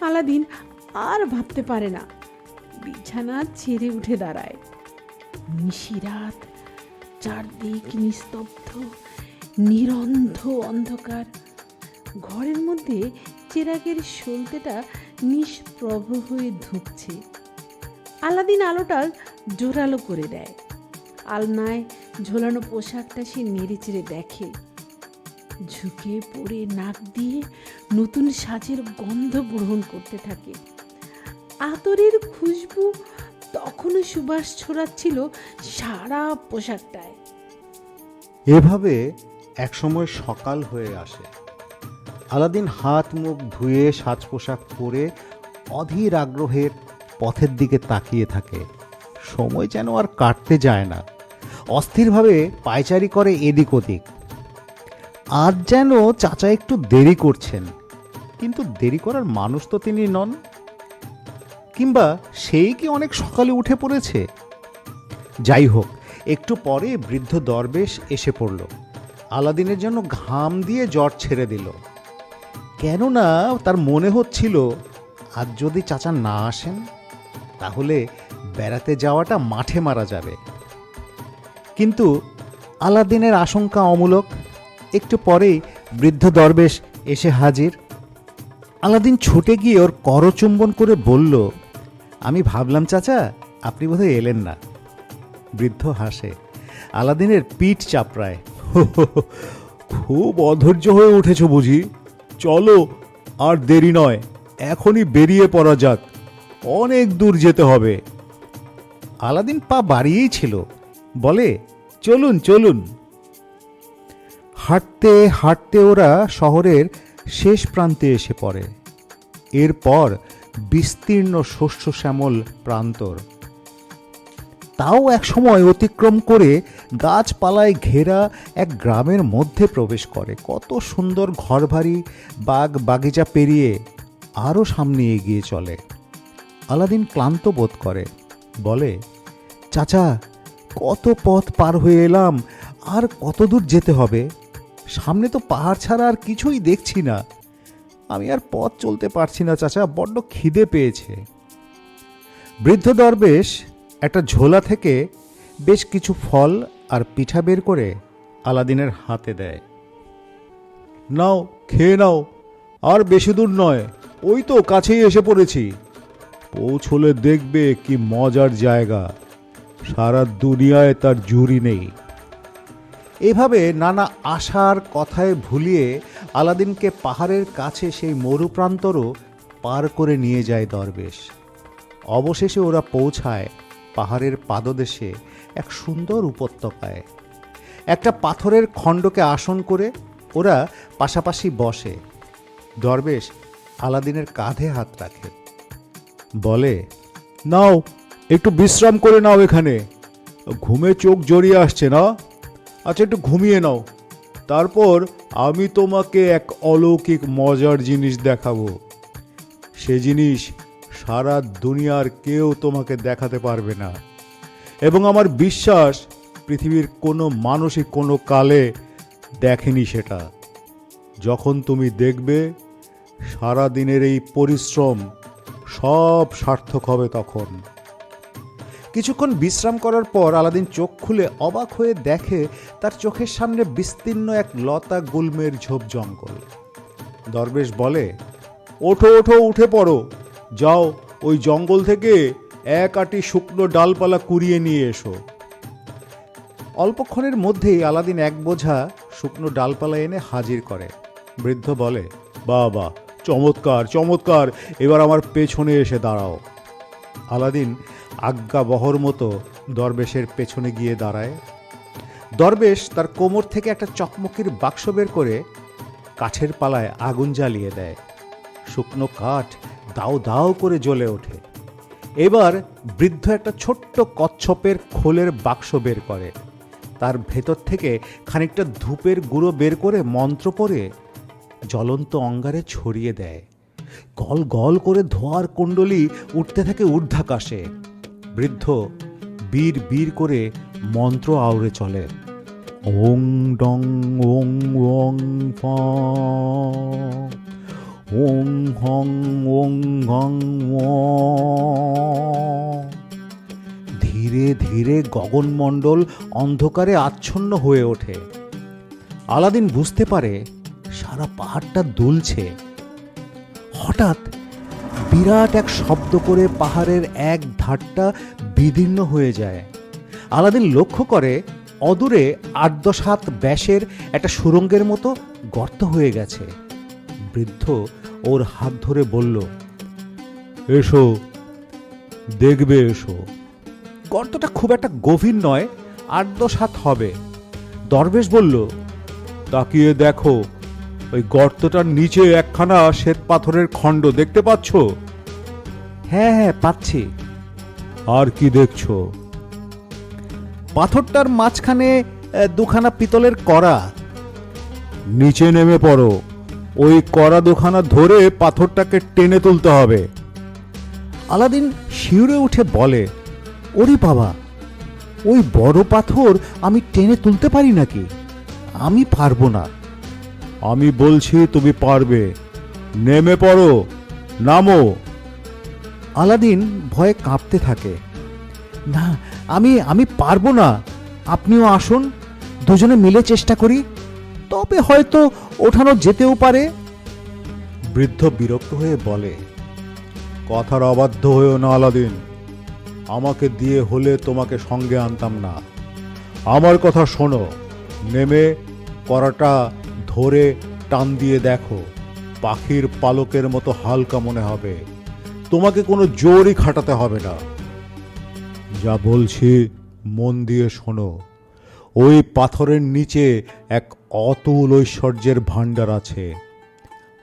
Speaker 2: আলাদিন আর ভাবতে পারে না, বিছানা ছেড়ে উঠে দাঁড়ায়। নিশিরাত, চারদিক নিস্তব্ধ, নিরন্ধ অন্ধকার। ঘরের মধ্যে চেরাগের সলতেটা নিষ্প্রভ হয়ে ধুঁকছে। আলাদিন আলোটা জোরালো করে দেয়। আলনায় ঝোলানো পোশাকটা সে নেড়েচেড়ে দেখে। ঝুঁকে পড়ে নাক দিয়ে নতুন সাজের গন্ধ গ্রহণ করতে থাকে। আতরের খুশবু তখনও সুবাস ছড়াচ্ছিল সারা পোশাকটায়।
Speaker 1: এভাবে একসময় সকাল হয়ে আসে। আলাদিন হাত মুখ ধুয়ে সাজ পোশাক পরে অধীর আগ্রহের পথের দিকে তাকিয়ে থাকে। সময় যেন আর কাটতে যায় না। অস্থিরভাবে পায়চারি করে এদিক ওদিক। আজ যেন চাচা একটু দেরি করছেন, কিন্তু দেরি করার মানুষ তো তিনি নন। কিংবা সেই কি অনেক সকালে উঠে পড়েছে? যাই হোক, একটু পরে বৃদ্ধ দরবেশ এসে পড়ল। আলাদিনের জন্য ঘাম দিয়ে জ্বর ছেড়ে দিল। কেননা তার মনে হচ্ছিল আজ যদি চাচা না আসেন তাহলে বেড়াতে যাওয়াটা মাঠে মারা যাবে। কিন্তু আলাদিনের আশঙ্কা অমূলক। একটু পরেই বৃদ্ধ দরবেশ এসে হাজির। আলাদিন ছুটে গিয়ে ওর করচুম্বন করে বলল, আমি ভাবলাম চাচা আপনি বোধহয় এলেন না। বৃদ্ধ হাসে, আলাদিনের পিঠ চাপড়ায়। খুব অধৈর্য হয়ে উঠেছ বুঝি? চলো, আর দেরি নয়, এখনই বেরিয়ে পড়া যাক, অনেক দূর যেতে হবে। আলাদিন পা বাড়িয়েই ছিল, বলে, চলুন চলুন। হাঁটতে হাঁটতে ওরা শহরের শেষ প্রান্তে এসে পড়ে। এরপর বিস্তীর্ণ শস্য শ্যামল প্রান্তর। তাও এক সময় অতিক্রম করে গাছপালায় ঘেরা এক গ্রামের মধ্যে প্রবেশ করে। কত সুন্দর ঘরবাড়ি, বাগ বাগিচা পেরিয়ে আরও সামনে এগিয়ে চলে। আলাদিন ক্লান্ত বোধ করে, বলে, চাচা কত পথ পার হয়ে এলাম, আর কত দূর যেতে হবে? সামনে তো পাহাড় ছাড়া আর কিছুই দেখছি না। আমি আর পথ চলতে পারছি না চাচা, বড্ড খিদে পেয়েছে। বৃদ্ধ দরবেশ একটা ঝোলা থেকে বেশ কিছু ফল আর পিঠা বের করে আলাদিনের হাতে দেয়। নাও, খেয়ে নাও, আর বেশি দূর নয়, ওই তো কাছেই এসে পড়েছি। পৌঁছলে দেখবে কি মজার জায়গা, সারা দুনিয়ায় তার জুড়ি নেই। এভাবে নানা আশার কথায় ভুলিয়ে আলাদিনকে পাহাড়ের কাছে সেই মরুপ্রান্তরও পার করে নিয়ে যায় দরবেশ। অবশেষে ওরা পৌঁছায় পাহাড়ের পাদদেশে এক সুন্দর উপত্যকায়। একটা পাথরের খণ্ডকে আসন করে ওরা পাশাপাশি বসে। দরবেশ আলাদিনের কাঁধে হাত রাখে, বলে, নাও একটু বিশ্রাম করে নাও, এখানে ঘুমে চোখ জড়িয়ে আসছে না? আচ্ছা, একটু ঘুমিয়ে নাও, তারপর আমি তোমাকে এক অলৌকিক মজার জিনিস দেখাবো। সে জিনিস সারা দুনিয়ার কেউ তোমাকে দেখাতে পারবে না, এবং আমার বিশ্বাস পৃথিবীর কোনো মানুষই কোনো কালে দেখেনি সেটা। যখন তুমি দেখবে, সারা দিনের এই পরিশ্রম সব সার্থক হবে তখন। কিছুক্ষণ বিশ্রাম করার পর আলাদিন চোখ খুলে অবাক হয়ে দেখে তার চোখের সামনে বিস্তীর্ণ এক লতা গুল্মের ঝোপ জঙ্গল। দরবেশ বলে, ওঠো ওঠো, উঠে পড়ো, যাও ওই জঙ্গল থেকে এক আটি শুকনো ডালপালা কুড়িয়ে নিয়ে এসো। অল্পক্ষণের মধ্যেই আলাদিন এক বোঝা শুকনো ডালপালা এনে হাজির করে। বৃদ্ধ বলে, বাবা, চমৎকার চমৎকার, এবার আমার পেছনে এসে দাঁড়াও। আলাদিন আজ্ঞাবহর মতো দরবেশের পেছনে গিয়ে দাঁড়ায়। দরবেশ তার কোমর থেকে একটা চকমকির বাক্স বের করে কাঠের পালায় আগুন জ্বালিয়ে দেয়। শুকনো কাঠ দাও দাও করে জ্বলে ওঠে। এবার বৃদ্ধ একটা ছোট্ট কচ্ছপের খোলের বাক্স বের করে। তার ভেতর থেকে খানিকটা ধূপের গুঁড়ো বের করে মন্ত্র পড়ে জ্বলন্ত অঙ্গারে ছড়িয়ে দেয়। গল গল করে ধোঁয়ার কুণ্ডলী উঠতে থাকে ঊর্ধ্বাকাশে। বৃদ্ধ বীর বীর করে মন্ত্র আওড়ে চলে, ওং ডং ওং ওং ফ, ওং হং ওং হং ও। ধীরে ধীরে গগনমণ্ডল অন্ধকারে আচ্ছন্ন হয়ে ওঠে। আলাদিন বুঝতে পারে সারা পাহাড়টা দুলছে। হঠাৎ বিরাট এক শব্দ করে পাহাড়ের এক ধারটা বিদীর্ণ হয়ে যায়। আলাদিন লক্ষ্য করে অদূরে ৮-১০ হাত ব্যাসের একটা সুড়ঙ্গের মতো গর্ত হয়ে গেছে। বৃদ্ধ ওর হাত ধরে বলল, এসো, দেখবে এসো। গর্তটা খুব একটা গভীর নয়, ৮-১০ হাত হবে। দরবেশ বলল, তাকিয়ে দেখো, ওই গর্তটার নিচে একখানা শ্বেত পাথরের খণ্ড দেখতে পাচ্ছ? হ্যাঁ হ্যাঁ, পাচ্ছি। আর কি দেখছো? পাথরটার মাঝখানে দুখানা পিতলের কড়া। নিচে নেমে পড়ো, ওই কড়া দুখানা ধরে পাথরটাকে টেনে তুলতে হবে। আলাদিন শিউরে উঠে বলে, ওরে বাবা, ওই বড় পাথর আমি টেনে তুলতে পারি নাকি? আমি পারবো না। আমি বলছি তুমি পারবে, নেমে পড়ো, নামো। আলাদিন ভয়ে কাঁপতে থাকে। না, আমি পারবো না, আপনিও আসুন, দুজনে মিলে চেষ্টা করি, তবে হয়তো ওঠানো যেতেও পারে। বৃদ্ধ বিরক্ত হয়ে বলে, কথার অবাধ্য হয়েও না আলাদিন, আমাকে দিয়ে হলে তোমাকে সঙ্গে আনতাম না। আমার কথা শোনো, নেমে কড়াটা ধরে টান দিয়ে দেখো, পাখির পালকের মতো হালকা মনে হবে। তোমাকে কোনো জোরই খাটাতে হবে না। যা বলছি মন দিয়ে শোনো, ওই পাথরের নিচে এক অতুল ঐশ্বর্যের ভাণ্ডার আছে।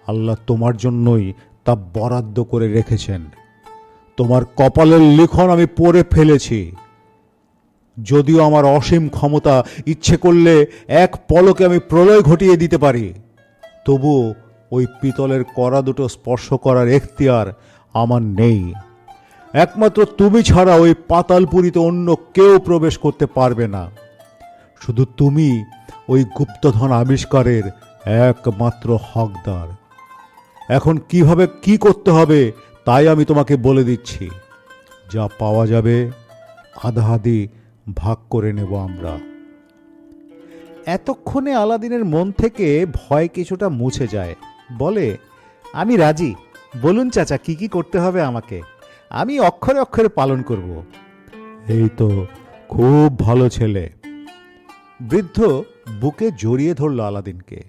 Speaker 1: আল্লাহ তোমার জন্যই তা বরাদ্দ করে রেখেছেন। তোমার কপালের লিখন আমি পড়ে ফেলেছি। যদিও আমার অসীম ক্ষমতা, ইচ্ছে করলে এক পলকে আমি প্রলয় ঘটিয়ে দিতে পারি, তবুও ওই পিতলের কড়া দুটো স্পর্শ করার এখতিয়ার আমার নেই। একমাত্র তুমি ছাড়া ওই পাতালপুরীতে অন্য কেউ প্রবেশ করতে পারবে না। শুধু তুমি ওই গুপ্তধন আবিষ্কারের একমাত্র হকদার। এখন কিভাবে কি করতে হবে তাই আমি তোমাকে বলে দিচ্ছি। যা পাওয়া যাবে আধাআধি ভাগ করে নেব আমরা। এতক্ষণে আলাদিনের মন থেকে ভয় কিছুটা মুছে যায়। বলে, আমি রাজি, বলুন চাচা, কি কি করতে হবে আমাকে? আমি অক্ষরে অক্ষরে পালন করব। এই তো খুব ভালো ছেলে। বৃদ্ধ বুকে জড়িয়ে ধরল আলাদিনকে,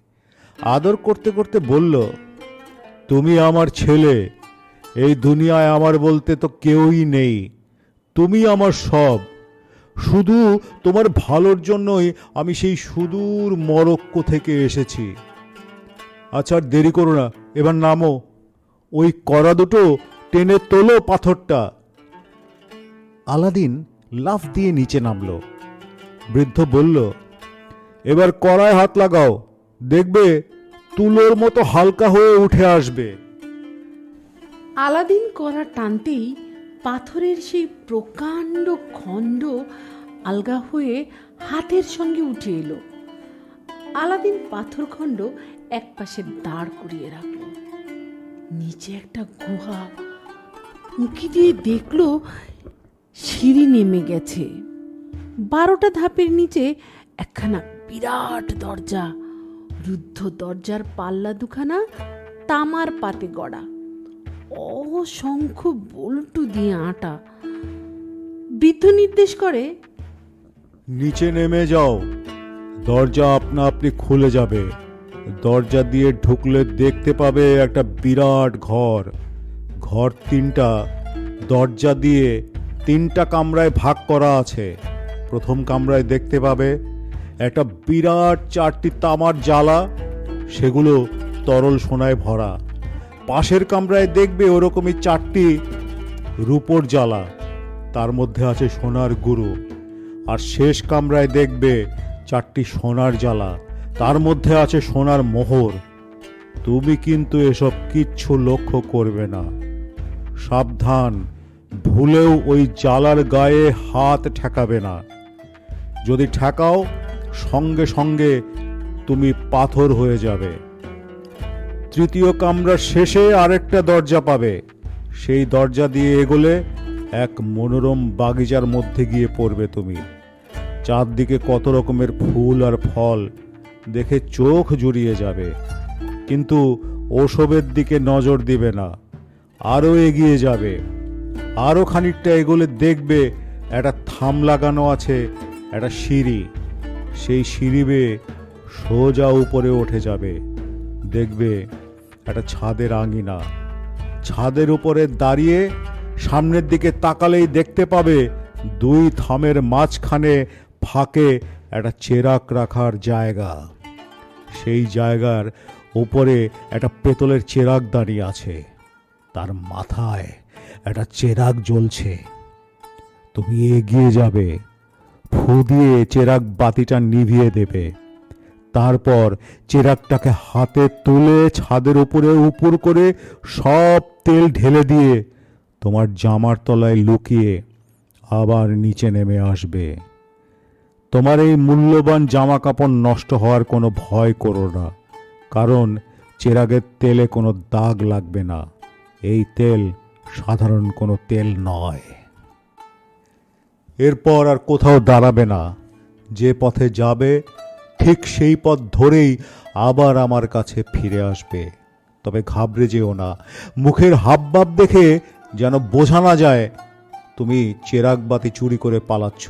Speaker 1: আদর করতে করতে বলল, তুমি আমার ছেলে, এই দুনিয়ায় আমার বলতে তো কেউই নেই, তুমি আমার সব। শুধু তোমার ভালোর জন্যই আমি সেই সুদূর মরক্কো থেকে এসেছি। আচ্ছা, আর দেরি করো না, এবার নামো, ওই কড়া দুটো টেনে তোলো পাথরটা। আলাদিন লাফ দিয়ে নিচে নামল। বৃদ্ধ বলল, এবার কড়ায় হাত লাগাও, দেখবে তুলোর মতো হালকা হয়ে উঠে আসবে।
Speaker 2: আলাদিন কড়া টানতেই পাথরের সেই প্রকাণ্ড খণ্ড আলগা হয়ে হাতের সঙ্গে উঠে এলো। আলাদিন পাথরখণ্ড এক পাশে দাঁড় করিয়ে রাখল। নিচে একটা গুহা। উঁকি দিয়ে দেখলো সিঁড়ি নেমে গেছে। 12টা ধাপের নিচে একখানা বিরাট দরজা। রুদ্ধ দরজার পাল্লা দুখানা তামার পাতে গড়া, অসংখ্য বল্টু দিয়ে আটা। বৃদ্ধ নির্দেশ করে,
Speaker 1: নিচে নেমে যাও, দরজা আপনা আপনি খুলে যাবে। দরজা দিয়ে ঢুকলে দেখতে পাবে একটা বিরাট ঘর। ঘর 3টা, দরজা দিয়ে 3টা কামরায় ভাগ করা আছে। প্রথম কামরায় দেখতে পাবে একটা বিরাট 4টি তামার জ্বালা, সেগুলো তরল সোনায় ভরা। পাশের কামরায় দেখবে ওরকমই 4টি রূপোর জ্বালা, তার মধ্যে আছে সোনার গুরু। আর শেষ কামরায় দেখবে 4টি সোনার জ্বালা, তার মধ্যে আছে সোনার মোহর। তুমি কিন্তু এসব কিচ্ছু লক্ষ্য করবে না। সাবধান, ভুলেও ওই জ্বালার গায়ে হাত ঠেকাবে না। যদি ঠেকাও, সঙ্গে সঙ্গে তুমি পাথর হয়ে যাবে। 3য় কামরার শেষে আরেকটা দরজা পাবে। সেই দরজা দিয়ে এগোলে এক মনোরম বাগিচার মধ্যে গিয়ে পড়বে তুমি। চারদিকে কত রকমের ফুল আর ফল দেখে চোখ জুড়িয়ে যাবে।
Speaker 4: কিন্তু ওসবের দিকে নজর দিবে না, আরও এগিয়ে যাবে। আরও খানিকটা এগোলে দেখবে একটা থাম লাগানো আছে, একটা সিঁড়ি। সেই সিঁড়ি বেয়ে সোজা উপরে উঠে যাবে। দেখবে একটা ছাদের আঙিনা। ছাদের উপরে দাঁড়িয়ে সামনের দিকে তাকালেই দেখতে পাবে দুই থামের মাঝখানে ফাঁকে একটা চেরাক রাখার জায়গা। সেই জায়গার উপরে একটা পেতলের চেরাক দাঁড়িয়ে আছে, তার মাথায় একটা চেরাক জ্বলছে। তুমি এগিয়ে যাবে, ফু দিয়ে চেরাক বাতিটা নিভিয়ে দেবে। তারপর চেরাকটাকে হাতে তুলে ছাদের উপরে উপুর করে সব তেল ঢেলে দিয়ে তোমার জামার তলায় লুকিয়ে আবার নিচে নেমে আসবে। তোমার এই মূল্যবান জামা কাপড় নষ্ট হওয়ার কোনো ভয় করো না, কারণ চেরাগের তেলে কোনো দাগ লাগবে না। এই তেল সাধারণ কোনো তেল নয়। এরপর আর কোথাও দাঁড়াবে না। যে পথে যাবে ঠিক সেই পথ ধরেই আবার আমার কাছে ফিরে আসবে। তবে ঘাবড়ে যেও না, মুখের হাবভাব দেখে যেন বোঝা না যায় তুমি চেরাগ বাতি চুরি করে পালাচ্ছ।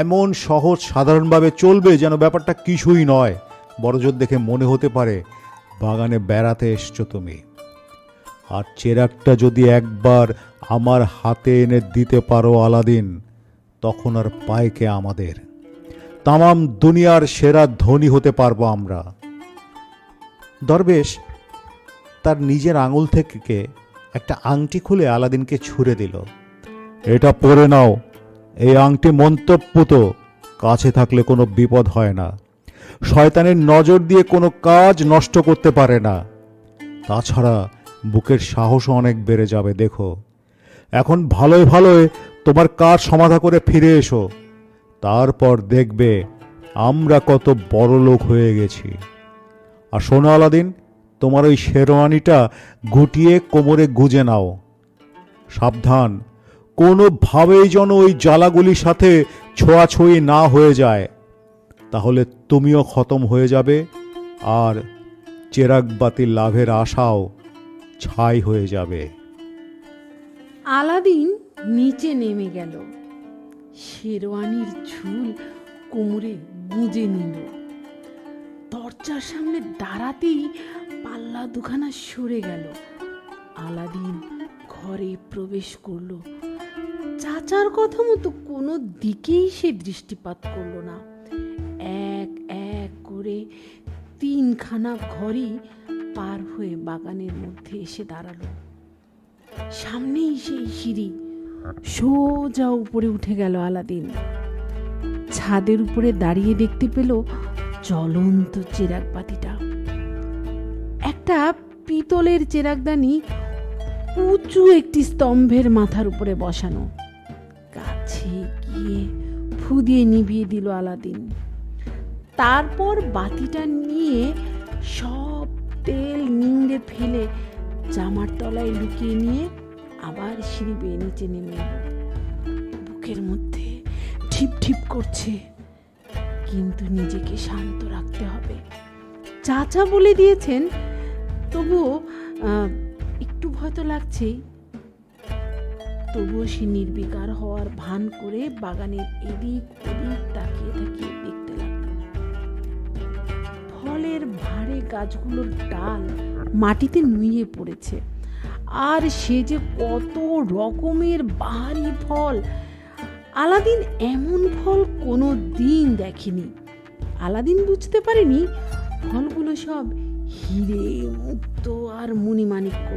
Speaker 4: এমন সহজ সাধারণভাবে চলবে যেন ব্যাপারটা কিছুই নয়, বড়জোর দেখে মনে হতে পারে বাগানে বেড়াতে এসছো তুমি। আর চেরাগটা যদি একবার আমার হাতে এনে দিতে পারো আলাদিন, তখন আর পায়কে আমাদের। তামাম দুনিয়ার সেরা ধনী হতে পারবো আমরা।
Speaker 1: দরবেশ তার নিজের আঙুল থেকে একটা আংটি খুলে আলাদিনকে ছুঁড়ে দিল।
Speaker 4: এটা পরে নাও, এই আংটি মন্তব্যত, কাছে থাকলে কোনো বিপদ হয় না। শয়তানের নজর দিয়ে কোনো কাজ নষ্ট করতে পারে না। তাছাড়া বুকের সাহসও অনেক বেড়ে যাবে। দেখো, এখন ভালোই ভালোই তোমার কাজ সমাধা করে ফিরে এসো, তারপর দেখবে আমরা কত বড় লোক হয়ে গেছি। আর শোনো আলাদিন, তোমার ওই শেরওয়ানিটা গুটিয়ে কোমরে গুজে নাও। সাবধান, কোনোভাবেই যেন ওই জ্বালাগুলির সাথে ছোঁয়াছুঁয়ি না হয়ে যায়, তাহলে তুমিও খতম হয়ে যাবে, আর চেরাগ বাতি লাভের আশাও ছাই হয়ে যাবে।
Speaker 2: আলাদিন নিচে নেমে গেল, শেরওয়ানির ঝুল কোমরে গুঁজে নিল। দরজার সামনে দাঁড়াতেই পাল্লা দুখানা সরে গেল। আলাদিন ঘরে প্রবেশ করলো। চাচার কথা মতো কোনো দিকেই সে দৃষ্টিপাত করলো না। এক এক করে 3খানা ঘরই পার হয়ে বাগানের মধ্যে এসে দাঁড়ালো। সামনেই সেই সিঁড়ি, সোজা উপরে উঠে গেল আলাদিন। ছাদের উপরে দাঁড়িয়ে দেখতে পেল জ্বলন্ত চেরাগ বাতিটা। একটা পিতলের চেরাগদানি উঁচু একটি স্তম্ভের মাথার উপরে বসানো। কাছে গিয়ে ফু দিয়ে নিভিয়ে দিল আলাদিন। তারপর বাতিটা নিয়ে সব তেল নিংড়ে ফেলে জামার তলায় লুকিয়ে নিয়ে আবার সিঁড়ি বেয়ে নিচে নেমে এলো। বুকের মধ্যে ঠিপ ঠিপ করছে, কিন্তু নিজেকে শান্ত রাখতে হবে। চাচা বলে দিয়েছেন, তবুও একটু ভয় তো লাগছেই। তবুও সে নির্বিকার হওয়ার ভান করে বাগানের এদিক ওদিক তাকিয়ে তাকিয়ে দেখতে লাগলো। ফলের ভারে গাছগুলোর ডাল মাটিতে নুয়ে পড়েছে, আর সে যে কত রকমের বাহারি ফল। আলাদিন এমন ফল কোনো দিন দেখেনি। আলাদিন বুঝতে পারেনি ফলগুলো সব হিরে, মুক্ত আর মণিমাণিক্য।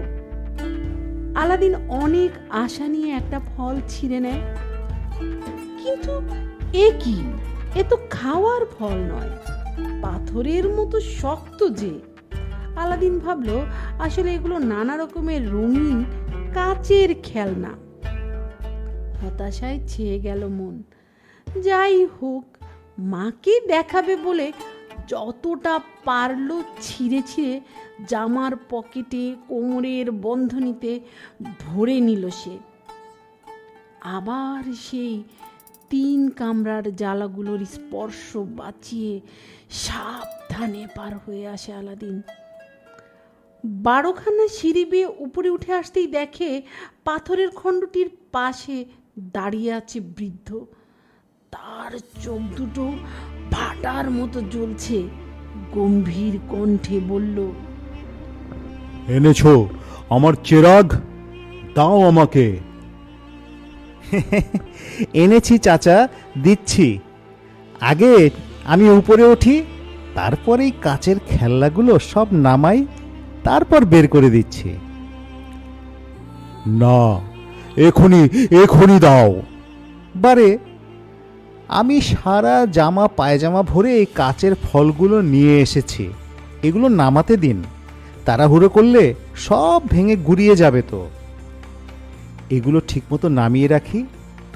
Speaker 2: আলাদিন অনেক আশা নিয়ে একটা ফল ছিঁড়ে নেয়, কিন্তু এ কি, এ তো খাওয়ার ফল নয়, পাথরের মতো শক্ত যে। আলাদিন ভাবলো আসলে এগুলো নানা রকমের রঙিন কাচের খেলনা। হতাশায় ছেয়ে গেল মন। যাই হোক, মাকে দেখাবে বলে যতটা পারলো ছিঁড়ে ছিঁড়ে জামার পকেটে, কোমরের বন্ধনীতে ভরে নিল সে। আবার সেই 3 কামরার জ্বালাগুলোর স্পর্শ বাঁচিয়ে সাবধানে পার হয়ে আসে আলাদিন। 12খানা সিঁড়ি বেয়ে উপরে উঠে আসতেই দেখে পাথরের খণ্ডটির পাশে দাঁড়িয়ে আছে বৃদ্ধ। তার চোখ দুটো ভাটার মতো জ্বলছে। গম্ভীর কণ্ঠে বলল,
Speaker 4: এনেছো আমার চেরাগ? দাও আমাকে।
Speaker 3: এনেছি চাচা, দিচ্ছি। আগে আমি উপরে উঠি, তারপর এই কাচের খেলনাগুলো সব নামাই, তারপর বের করে দিচ্ছি।
Speaker 4: না, এখনই এখনই দাও।
Speaker 3: বারে, আমি সারা জামা পায়জামা ভরে এই কাচের ফলগুলো নিয়ে এসেছি, এগুলো নামাতে দিন। তাড়াহুড়ো করলে সব ভেঙে গুড়িয়ে যাবে তো। এগুলো ঠিকমতো নামিয়ে রাখি,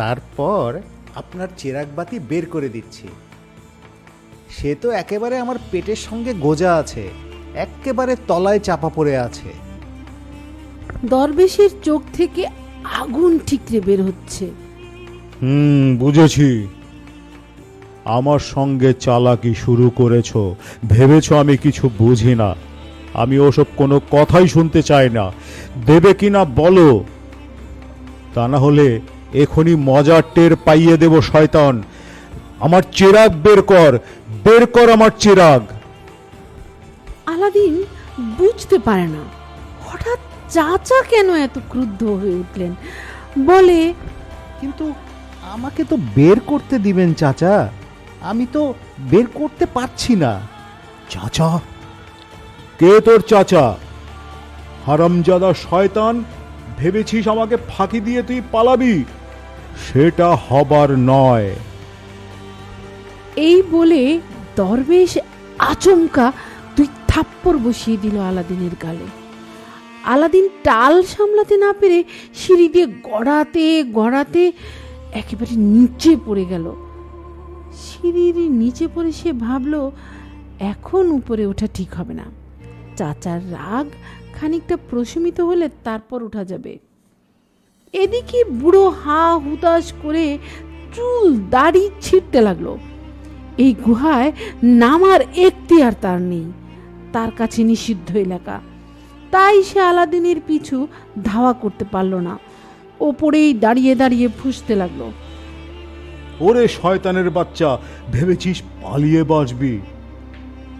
Speaker 3: তারপর আপনার চেরাগ বাতি বের করে দিচ্ছি। সে তো একেবারে আমার পেটের সঙ্গে গোজা আছে, একেবারে তলায় চাপা পড়ে আছে।
Speaker 2: দরবেশের চোখ থেকে আগুন ঠিকরে বের হচ্ছে।
Speaker 4: বুঝেছি। আমার সঙ্গে চালাকি শুরু করেছো, ভেবেছো আমি কিছু বুঝি না। আমি ওসব কোনো কথাই শুনতে চাই না। দেবে কিনা বলো, তা না হলে এখনই মজার টের পাইয়ে দেব শয়তান। আমার চেরাগ বের কর, বের কর আমার চেরাগ।
Speaker 2: আলাদিন বুঝতে পারে না হঠাৎ চাচা কেন এত ক্রুদ্ধ হয়ে উঠলেন। বলে,
Speaker 3: কিন্তু আমাকে তো বের করতে দিবেন চাচা, আমি তো বের করতে পারছি না।
Speaker 4: চাচা? কে তোর চাচা? হারামজাদা শয়তান, ভেবেছিস আমাকে ফাঁকি দিয়ে তুই পালাবি? সেটা হবার নয়।
Speaker 2: এই বলে দরবেশ আচমকা 2 থাপ্পড় বসিয়ে দিল আলাদিনের গালে। আলাদিন টাল সামলাতে না পেরে সিঁড়ি দিয়ে গড়াতে গড়াতে একেবারে নিচে পড়ে গেল। সিঁড়ির নিচে পড়ে সে ভাবল এখন উপরে ওঠা ঠিক হবে না। চাচার রাগ খানিকটা প্রশমিত হলে তারপর ওঠা যাবে। এদিকে বুড়ো হা হুতাশ করে চুল দাড়ি ছিঁড়তে লাগলো। এই গুহায় নামার এখতিয়ার তার নেই, তার কাছে নিষিদ্ধ এলাকা। তাই সে আলাদিনের পিছু ধাওয়া করতে পারল না। ওপরেই দাঁড়িয়ে দাঁড়িয়ে ফুঁসতে লাগলো।
Speaker 4: ওরে শয়তানের বাচ্চা, ভেবেছিস পালিয়ে বাঁচবি?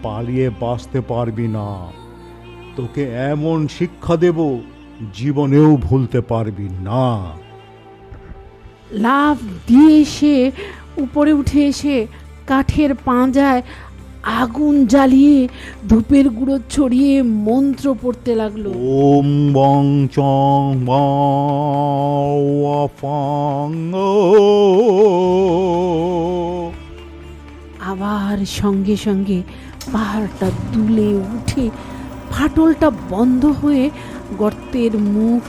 Speaker 4: পালিয়ে বাঁচতে পারবি না। তোকে এমন শিক্ষা দেব জীবনেও ভুলতে পারবি না।
Speaker 2: লাফ দিয়ে সে উপরে উঠে এসে কাঠের পাঁজায় আগুন জ্বালিয়ে ধূপের গুঁড়ো ছড়িয়ে মন্ত্র পড়তে লাগলো।
Speaker 4: ওম বং চং ওয়াফাং।
Speaker 2: আবার সঙ্গে সঙ্গে পাহাড়টা দুলে উঠে ফাটলটা বন্ধ হয়ে গর্তের মুখ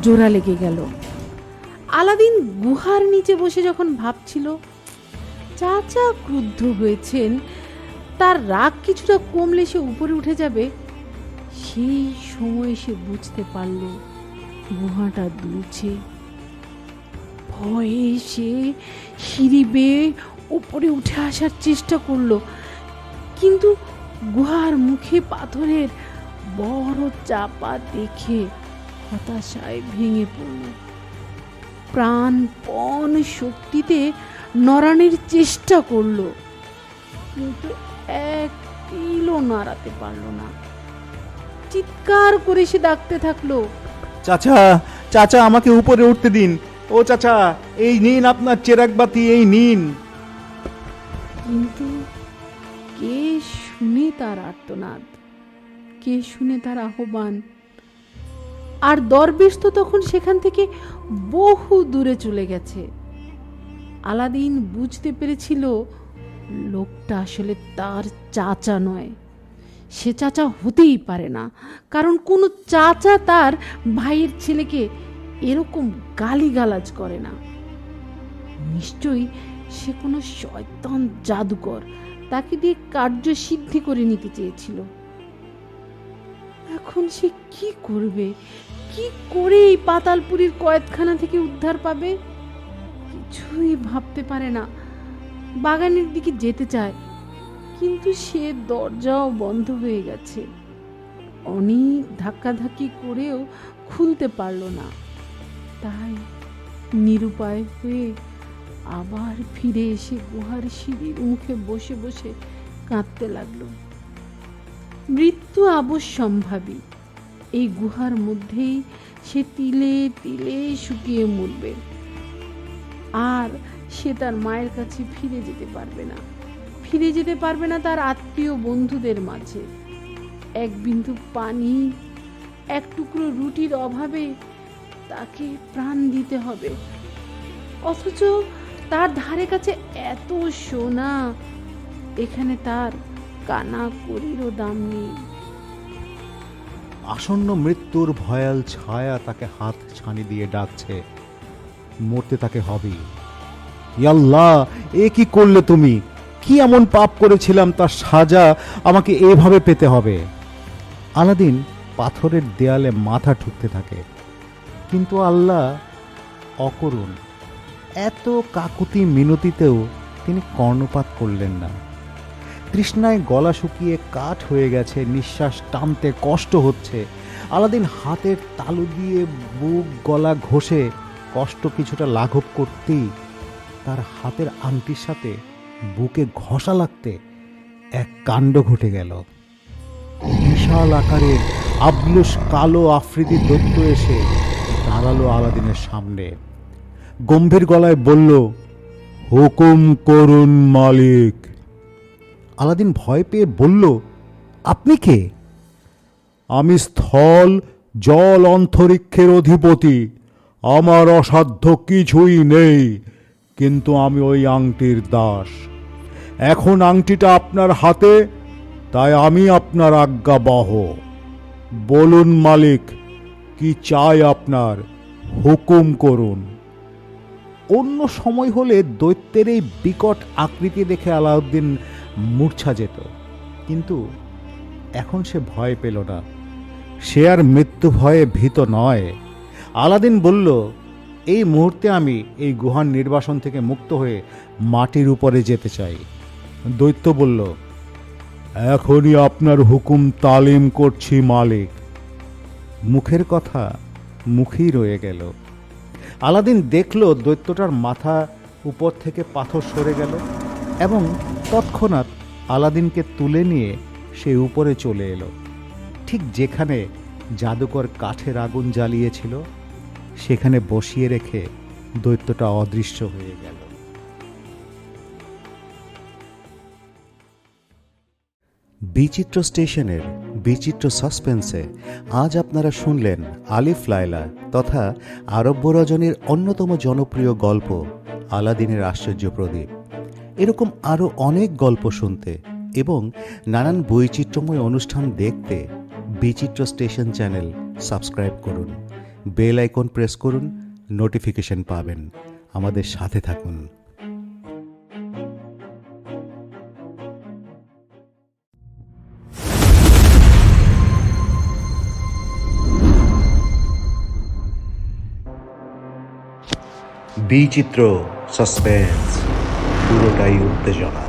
Speaker 2: জোড়া লেগে গেল। আলাদিন গুহার নিচে বসে যখন ভাবছিল চাচা ক্রুদ্ধ হয়েছেন, তার রাগ কিছুটা কমলে সে উপরে উঠে যাবে, সেই সময় সে বুঝতে পারল গুহাটা দুলছে। ভয়ে সে সিঁড়ি বেয়ে উপরে উঠে আসার চেষ্টা করলো, কিন্তু গুহার মুখে পাথরের বড় চাপা দেখে হতাশায় ভেঙে পড়ল। প্রাণপণ শক্তিতে নড়ানোর চেষ্টা করলো, কিন্তু এক তিলও নাড়াতে পারল না। চিৎকার করে সে ডাকতে থাকলো,
Speaker 3: চাচা, চাচা আমাকে উপরে উঠতে দিন। ও চাচা, এই নিন আপনার চেরাগ বাতি, এই নিন।
Speaker 2: কিন্তু কে শুনে তার আর্তনাদ, কে শুনে তার আহ্বান? আর দরবেশ তো তখন সেখান থেকে বহু দূরে চলে গেছে। আলাদিন বুঝতে পেরেছিল লোকটা আসলে তার চাচা নয়। সে চাচা হতেই পারে না, কারণ কোনো চাচা তার ভাইয়ের ছেলেকে এরকম গালিগালাজ করে না। নিশ্চয়ই সে কোনো শয়তান জাদুকর তাকে দিয়ে কার্য সিদ্ধি করে নিতে চেয়েছিল। এখন সে কি করবে? কি করে এই পাতালপুরীর কয়েদখানা থেকে উদ্ধার পাবে? কিছুই ভাবতে পারে না। বাগানের দিকে যেতে চায়, কিন্তু সে দরজাও বন্ধ হয়ে গেছে। অনেক ধাক্কাধাক্কি করেও খুলতে পারল না। তাই নিরুপায় হয়ে আবার ফিরে এসে গুহার সিঁড়ির মুখে বসে বসে কাঁদতে লাগলো। মৃত্যু অবশ্যম্ভাবী, এই গুহার মধ্যেই সে তিলে তিলে শুকিয়ে মরবে, আর সে তার মায়ের কাছে ফিরে যেতে পারবে না তার আত্মীয় বন্ধুদের মাঝে। এক বিন্দু পানি, এক টুকরো রুটির অভাবে তাকে প্রাণ দিতে হবে, অথচ তার ধারে কাছে এত সোনা, এখানে তার কানা কড়িরও দাম নেই।
Speaker 3: আসন্ন মৃত্যুর ভয়াল ছায়া তাকে হাত ছানি দিয়ে ডাকছে, মরতে তাকে হবেই। আল্লাহ, এ কি করলে তুমি? কি এমন পাপ করেছিলাম তার সাজা আমাকে এভাবে পেতে হবে? আলাদিন পাথরের দেয়ালে মাথা ঠুকতে থাকে, কিন্তু আল্লাহ অকরুণ। এত কাকুতি মিনতিতেও তিনি কর্ণপাত করলেন না। তৃষ্ণায় গলা শুকিয়ে কাঠ হয়ে গেছে, নিঃশ্বাস টানতে কষ্ট হচ্ছে। আলাদিন হাতের তালু দিয়ে বুক গলা ঘষে কষ্ট কিছুটা লাঘব করতেই তার হাতের আংটির সাথে বুকে ঘষা লাগতে এক কাণ্ড ঘটে গেল। বিশাল আকারের আবলুস কালো আফ্রিদি দৈত্য এসে দাঁড়ালো আলাদিনের সামনে। গম্ভীর গলায় বলল,
Speaker 4: হুকুম করুন মালিক।
Speaker 3: আলাদিন ভয় পেয়ে বলল, আপনি কে?
Speaker 4: আমি স্থল জল অন্তরিক্ষের অধিপতি। আমার অসাধ্য কিছুই নেই, কিন্তু আমি ওই আংটির দাস। এখন আংটিটা আপনার হাতে, তাই আমি আপনার আজ্ঞাবহ। বলুন মালিক, কি চাই আপনার? হুকুম করুন।
Speaker 3: অন্য সময় হলে দৈত্যের এই বিকট আকৃতি দেখে আলাউদ্দিন মূর্ছা যেত, কিন্তু এখন সে ভয় পেল না। সে আর মৃত্যু ভয়ে ভীত নয়। আলাদিন বলল, এই মুহূর্তে আমি এই গুহার নির্বাসন থেকে মুক্ত হয়ে মাটির উপরে যেতে চাই।
Speaker 4: দৈত্য বলল, এখনই আপনার হুকুম তালিম করছি মালিক।
Speaker 3: মুখের কথা মুখেই রয়ে গেল। আলাদিন দেখল দৈত্যটার মাথা উপর থেকে পাথর সরে গেল এবং তৎক্ষণাৎ আলাদিনকে তুলে নিয়ে সে উপরে চলে এলো, ঠিক যেখানে জাদুকর কাঠের আগুন জ্বালিয়েছিল সেখানে বসিয়ে রেখে দৈত্যটা অদৃশ্য হয়ে গেল। বিচিত্র স্টেশনের বিচিত্র সাসপেন্সে আজ আপনারা শুনলেন আলিফ লায়লা তথা আরব্য রজনীর অন্যতম জনপ্রিয় গল্প আলাদিনের আশ্চর্য প্রদীপ। এরকম আরও অনেক গল্প শুনতে এবং নানান বৈচিত্র্যময় অনুষ্ঠান দেখতে বিচিত্র স্টেশন চ্যানেল সাবস্ক্রাইব করুন, বেল আইকন প্রেস করুন, নোটিফিকেশন পাবেন। আমাদের সাথে থাকুন। বিচিত্র সাসপেন্স, পুরোটাই উত্তেজনা।